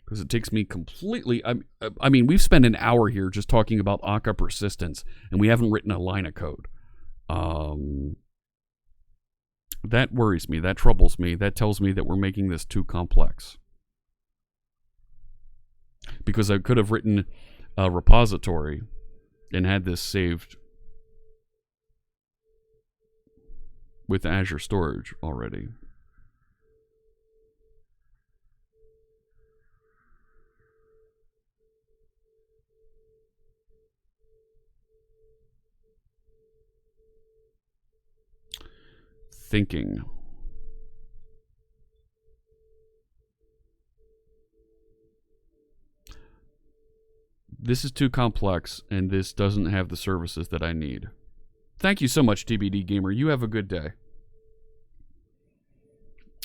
because it takes me completely... I mean, we've spent an hour here just talking about Akka persistence, and we haven't written a line of code. That worries me. That troubles me. That tells me that we're making this too complex. Because I could have written a repository and had this saved with Azure Storage already. Thinking. This is too complex, and this doesn't have the services that I need. Thank you so much, TBD Gamer. You have a good day.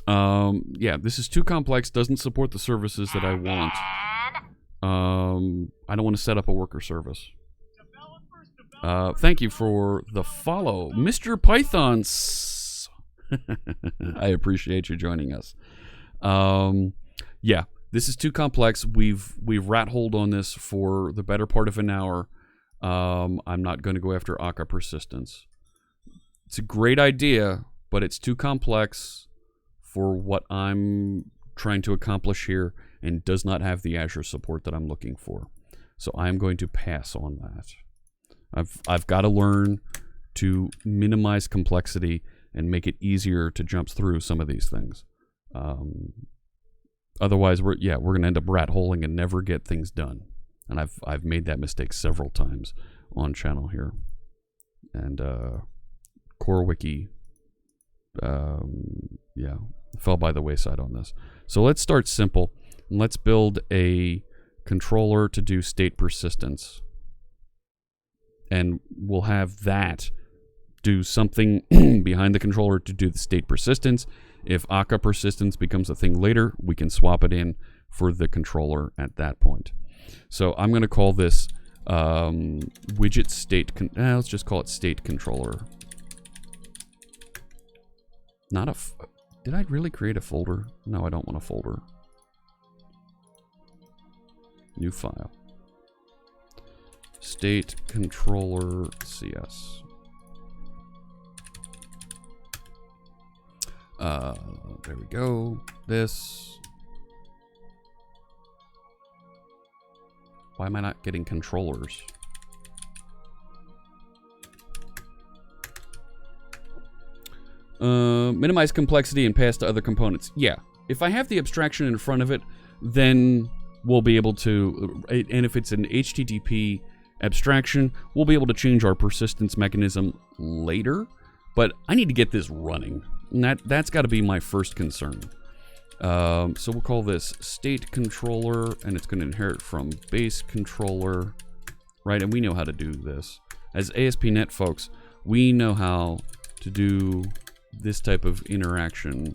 Yeah, this is too complex, doesn't support the services that I want. I don't want to set up a worker service. Thank you for the follow, Mr. Pythons. I appreciate you joining us. Yeah, this is too complex. We've rat-holed on this for the better part of an hour. I'm not going to go after Akka persistence. It's a great idea, but it's too complex for what I'm trying to accomplish here, and does not have the Azure support that I'm looking for. So I'm going to pass on that. I've got to learn to minimize complexity and make it easier to jump through some of these things. Otherwise, we're going to end up rat holing and never get things done. And I've made that mistake several times on channel here. And Core Wiki, fell by the wayside on this. So let's start simple. And let's build a controller to do state persistence. And we'll have that do something behind the controller to do the state persistence. If Akka persistence becomes a thing later, we can swap it in for the controller at that point. So I'm going to call this widget state. Let's just call it state controller. Did I really create a folder? No, I don't want a folder. New file. State controller CS. There we go. This. Why am I not getting controllers? Minimize complexity and pass to other components. Yeah, if I have the abstraction in front of it, then we'll be able to, and if it's an HTTP abstraction, we'll be able to change our persistence mechanism later, but I need to get this running, and that's got to be my first concern. So we'll call this state controller, and it's going to inherit from base controller, right? And we know how to do this. As ASP.NET folks, we know how to do this type of interaction.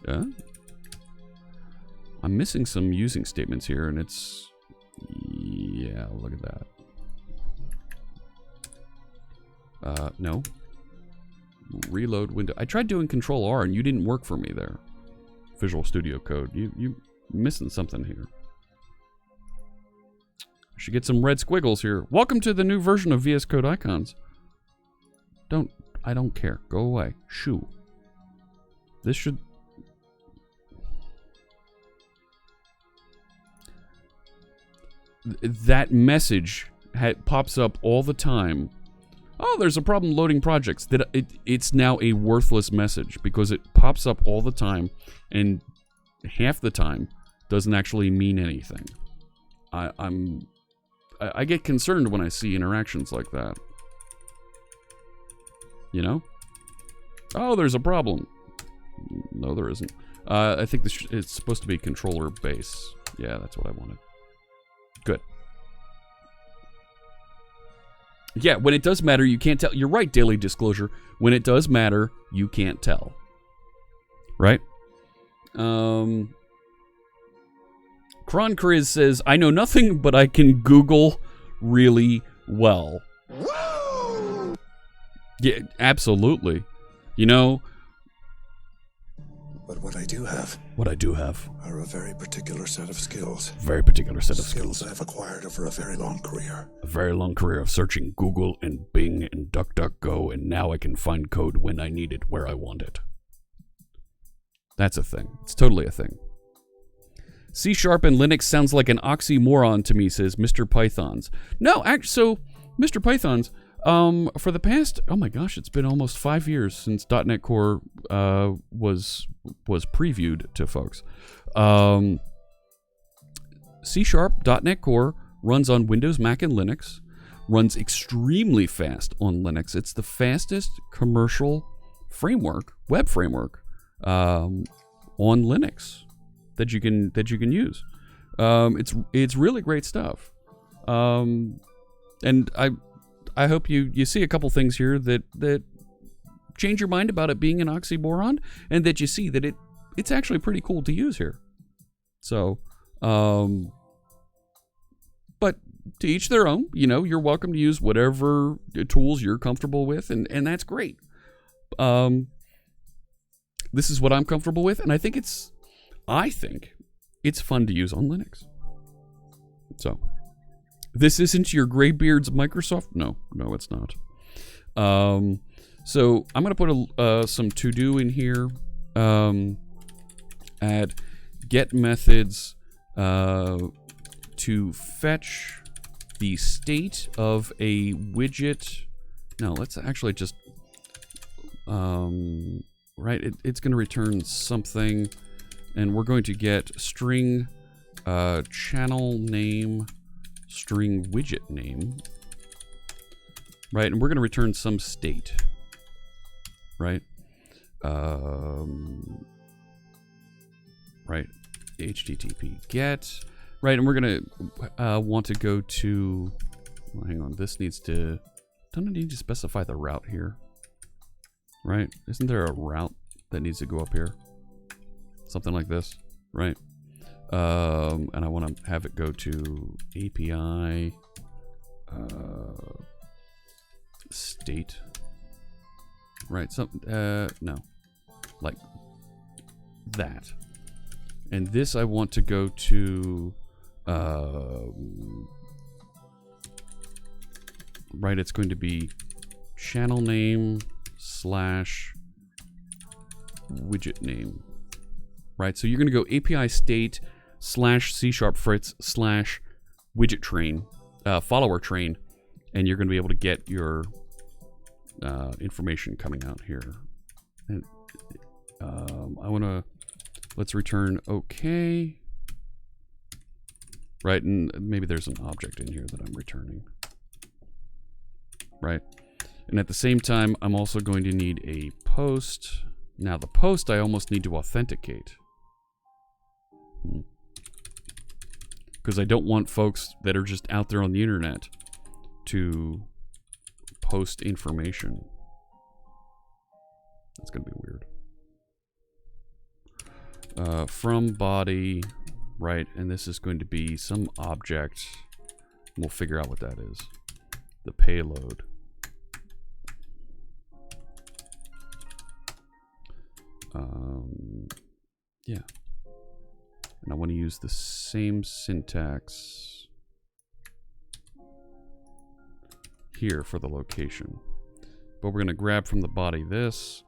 I'm missing some using statements here, and it's, yeah, look at that. No. Reload window. I tried doing Control R and you didn't work for me there. Visual Studio Code. You missing something here. I should get some red squiggles here. Welcome to the new version of VS Code icons. I don't care. Go away. Shoo. This should... That message pops up all the time. Oh, there's a problem loading projects. It's now a worthless message because it pops up all the time, and half the time doesn't actually mean anything. I get concerned when I see interactions like that. You know? Oh, there's a problem. No, there isn't. I think it's supposed to be controller base. Yeah, that's what I wanted. Good. Yeah, when it does matter, you can't tell. You're right, Daily Disclosure. When it does matter, you can't tell. Right? Kron Kriz says, I know nothing, but I can Google really well. Woo! Yeah, absolutely. You know... But what I do have are a very particular set of skills. Very particular set of skills. I've acquired over a very long career. A very long career of searching Google and Bing and DuckDuckGo, and now I can find code when I need it, where I want it. That's a thing. It's totally a thing. C# and Linux sounds like an oxymoron to me, says Mr. Pythons. No, actually, so Mr. Pythons, for the past, oh my gosh, it's been almost 5 years since .NET Core was previewed to folks. C# .NET Core runs on Windows, Mac, and Linux. Runs extremely fast on Linux. It's the fastest commercial framework, web framework, on Linux that you can use. It's really great stuff. And I hope you see a couple things here that change your mind about it being an oxymoron, and that you see that it's actually pretty cool to use here. So, but to each their own. You know, you're welcome to use whatever tools you're comfortable with, and that's great. This is what I'm comfortable with, and I think it's fun to use on Linux. So. This isn't your Graybeard's Microsoft? No, it's not. So I'm going to put some to-do in here. add get methods to fetch the state of a widget. No, let's actually just right, it's going to return something, and we're going to get string channel name string widget name, right, and we're going to return some state, right, right, http get, right, and we're going to want to go to, well, hang on, this needs to, don't I need to specify the route here? Right? Isn't there a route that needs to go up here? Something like this, right? And I want to have it go to API state, right? No, like that. And this I want to go to, right? It's going to be channel name / widget name, right? So you're going to go API state / C# Fritz / widget train, follower train, and you're going to be able to get your information coming out here. And I want to, let's return OK, right? And maybe there's an object in here that I'm returning, right? And at the same time, I'm also going to need a post. Now the post, I almost need to authenticate. Because I don't want folks that are just out there on the internet to post information. That's going to be weird. From body, right, and this is going to be some object. We'll figure out what that is. The payload. Yeah. And I want to use the same syntax here for the location. But we're going to grab from the body this.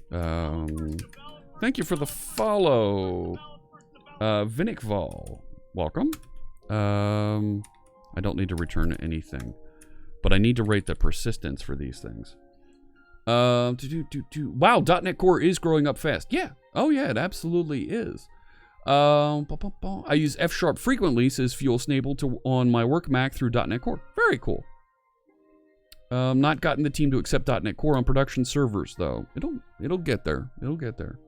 Thank you for the follow. Vinikval. Welcome. I don't need to return anything. But I need to rate the persistence for these things. Wow, .NET Core is growing up fast. Yeah. Oh, yeah, it absolutely is. I use F# frequently, says Fuel Snable, on my work Mac through .NET Core. Very cool. Not gotten the team to accept .NET Core on production servers, though. It'll get there. It'll get there.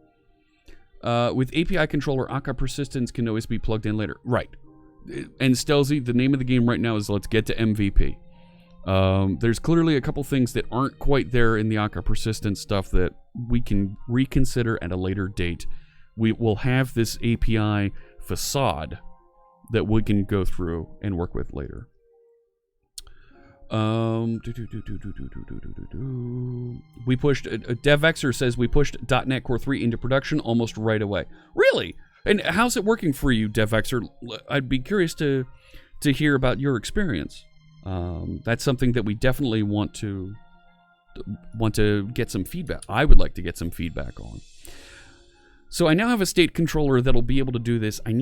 With API controller, Akka persistence can always be plugged in later. Right. And Stelzy, the name of the game right now is let's get to MVP. There's clearly a couple things that aren't quite there in the Akka persistence stuff that we can reconsider at a later date. We will have this API facade that we can go through and work with later. We pushed, DevXer says we pushed .NET Core 3 into production almost right away. Really? And how's it working for you, DevXer? I'd be curious to hear about your experience. That's something that we definitely want to get some feedback. I would like to get some feedback on. So I now have a state controller that'll be able to do this. I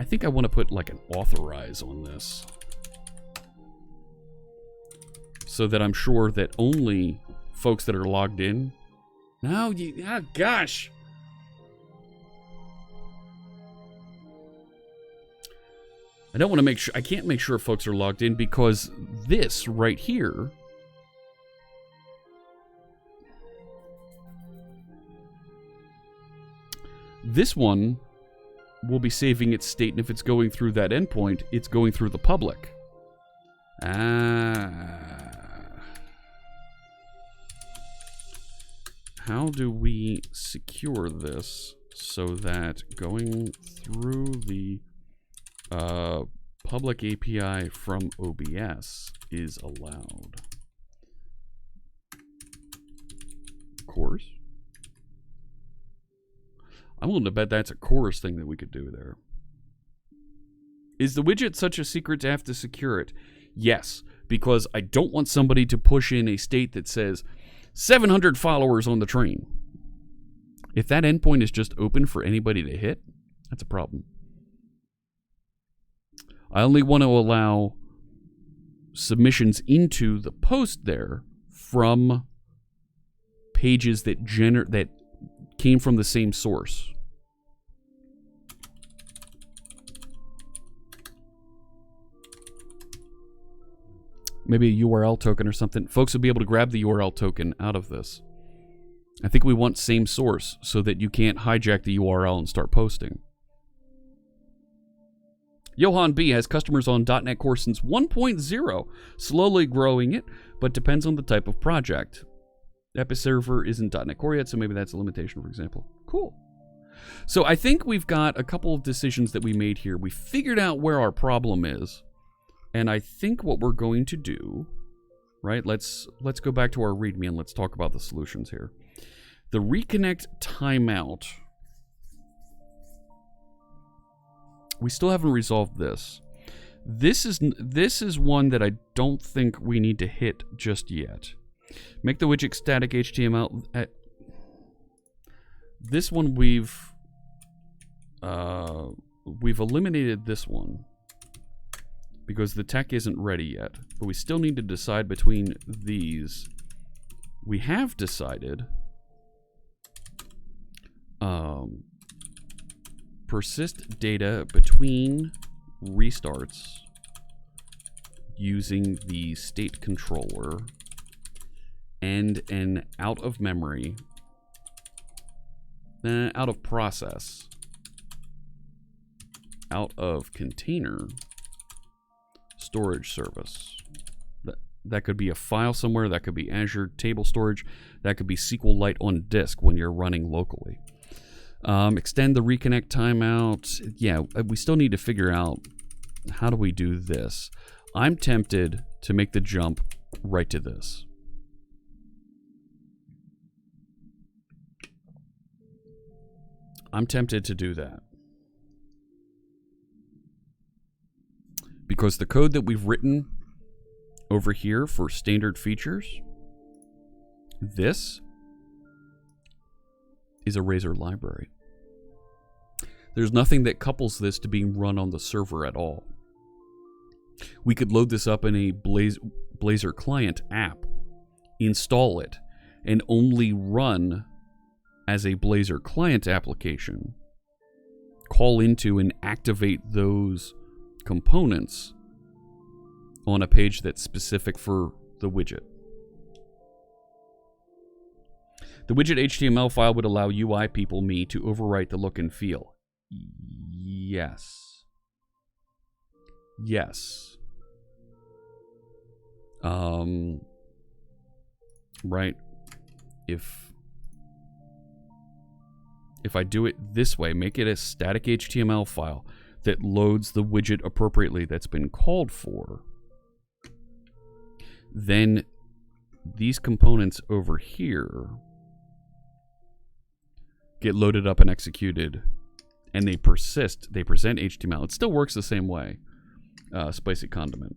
think I want to put like an authorize on this, so that I'm sure that only folks that are logged in. Gosh. I don't want to make sure, I can't make sure folks are logged in because this right here this one will be saving its state, and if it's going through that endpoint, it's going through the public. How do we secure this so that going through the public API from OBS is allowed? Course? I'm willing to bet that's a course thing that we could do there. Is the widget such a secret to have to secure it? Yes, because I don't want somebody to push in a state that says, 700 followers on the train. If that endpoint is just open for anybody to hit, that's a problem. I only want to allow submissions into the post there from pages that came from the same source. Maybe a URL token or something. Folks will be able to grab the URL token out of this. I think we want same source so that you can't hijack the URL and start posting. Johan B has customers on .NET Core since 1.0, slowly growing it, but depends on the type of project. Episerver isn't .NET Core yet, so maybe that's a limitation, for example. Cool. So I think we've got a couple of decisions that we made here. We figured out where our problem is, and I think what we're going to do, right? Let's go back to our README and let's talk about the solutions here. The reconnect timeout. We still haven't resolved this. This is one that I don't think we need to hit just yet. Make the widget static HTML. This one we've eliminated this one because the tech isn't ready yet. But we still need to decide between these. We have decided persist data between restarts using the state controller and an out of memory, out of process, out of container storage service. That could be a file somewhere, that could be Azure table storage, that could be SQLite on disk when you're running locally. Extend the reconnect timeout. Yeah, we still need to figure out how do we do this. I'm tempted to make the jump right to this. I'm tempted to do that. Because the code that we've written over here for standard features, this is a Razor library. There's nothing that couples this to being run on the server at all. We could load this up in a Blazor client app, install it, and only run as a Blazor client application, call into and activate those components on a page that's specific for the widget. The widget HTML file would allow UI people, me, to overwrite the look and feel. Yes. Yes. Right. If I do it this way, make it a static HTML file that loads the widget appropriately that's been called for, then these components over here get loaded up and executed, and they persist. They present HTML. It still works the same way. Spicy condiment.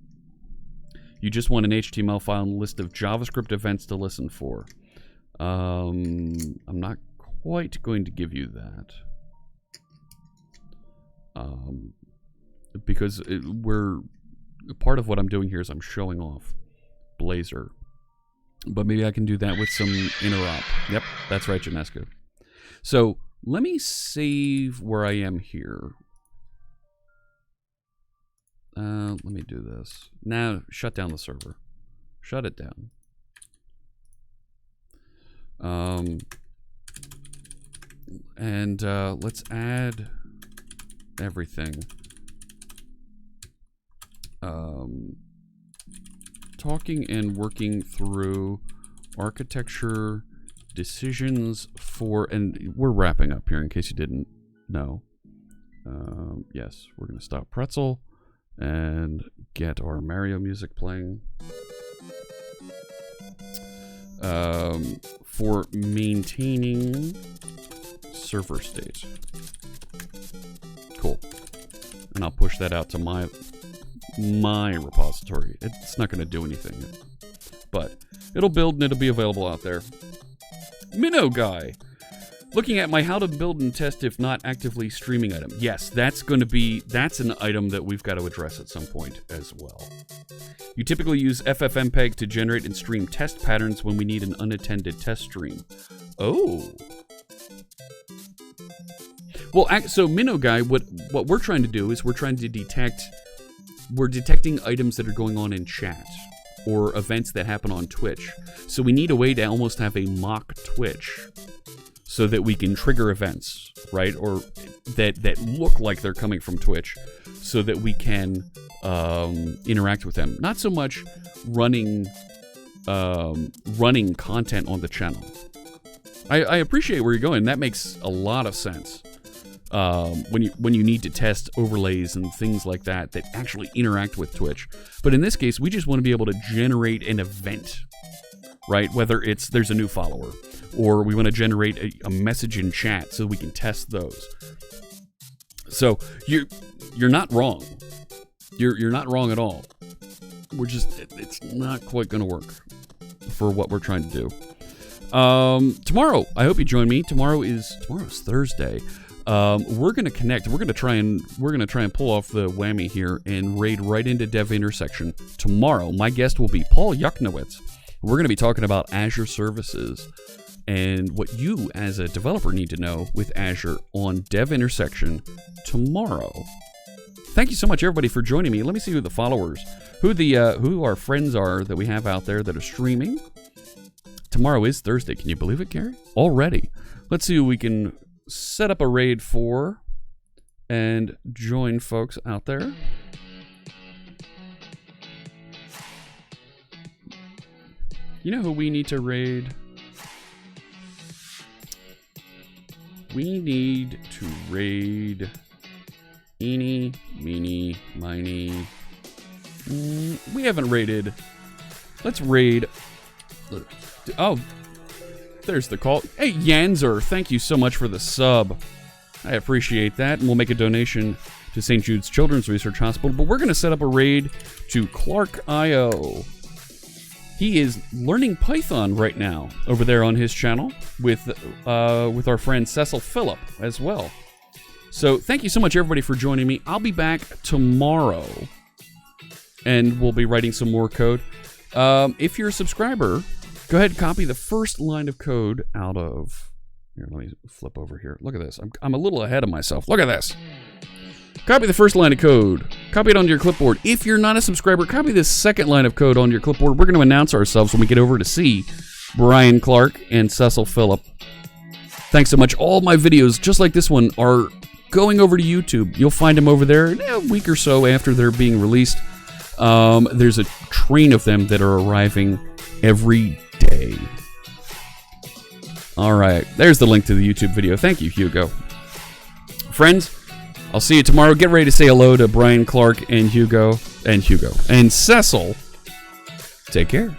You just want an HTML file and a list of JavaScript events to listen for. I'm not quite going to give you that. Because part of what I'm doing here is I'm showing off Blazor. But maybe I can do that with some interop. Yep, that's right, Janesco. So let me save where I am here. Let me do this. Now, shut down the server. Shut it down. And let's add everything. Talking and working through architecture decisions for, and we're wrapping up here in case you didn't know. Yes, we're going to stop Pretzel and get our Mario music playing. For maintaining server state. Cool. And I'll push that out to my repository. It's not going to do anything, but It'll build and it'll be available out there. Minnow Guy. Looking at my how to build and test if not actively streaming item. Yes, that's an item that we've got to address at some point as well. You typically use FFmpeg to generate and stream test patterns when we need an unattended test stream. Oh. Well, so Minnow Guy, what we're trying to do is we're detecting items that are going on in chat or events that happen on Twitch. So we need a way to almost have a mock Twitch so that we can trigger events, right? Or that look like they're coming from Twitch so that we can interact with them. Not so much running content on the channel. I appreciate where you're going. That makes a lot of sense. When you need to test overlays and things like that actually interact with Twitch. But in this case, we just want to be able to generate an event, right? Whether it's there's a new follower, or we want to generate a message in chat so we can test those. So you're not wrong. You're not wrong at all. It's not quite going to work for what we're trying to do. Tomorrow, I hope you join me. Tomorrow's Thursday. We're gonna connect. We're gonna try and pull off the whammy here and raid right into Dev Intersection tomorrow. My guest will be Paul Yuchnowitz. We're gonna be talking about Azure services and what you as a developer need to know with Azure on Dev Intersection tomorrow. Thank you so much, everybody, for joining me. Let me see who the followers, who our friends are that we have out there that are streaming. Tomorrow is Thursday. Can you believe it, Gary? Already. Let's see who we can set up a raid for and join folks out there. You know who we need to raid? We need to raid Eeny, Meeny, Miny. We haven't raided. Let's raid. Oh, there's the call. Hey, Yanzer, thank you so much for the sub. I appreciate that. And we'll make a donation to St. Jude's Children's Research Hospital. But we're going to set up a raid to Clark.io. He is learning Python right now over there on his channel with our friend Cecil Phillip as well. So thank you so much, everybody, for joining me. I'll be back tomorrow, and we'll be writing some more code. If you're a subscriber, go ahead and copy the first line of code out of... Here, let me flip over here. Look at this. I'm a little ahead of myself. Look at this. Copy the first line of code. Copy it onto your clipboard. If you're not a subscriber, copy this second line of code onto your clipboard. We're going to announce ourselves when we get over to see Brian Clark and Cecil Phillip. Thanks so much. All my videos, just like this one, are going over to YouTube. You'll find them over there in a week or so after they're being released. There's a train of them that are arriving every day. All right. There's the link to the YouTube video. Thank you, Hugo. Friends, I'll see you tomorrow. Get ready to say hello to Brian Clark and Hugo. And Cecil. Take care.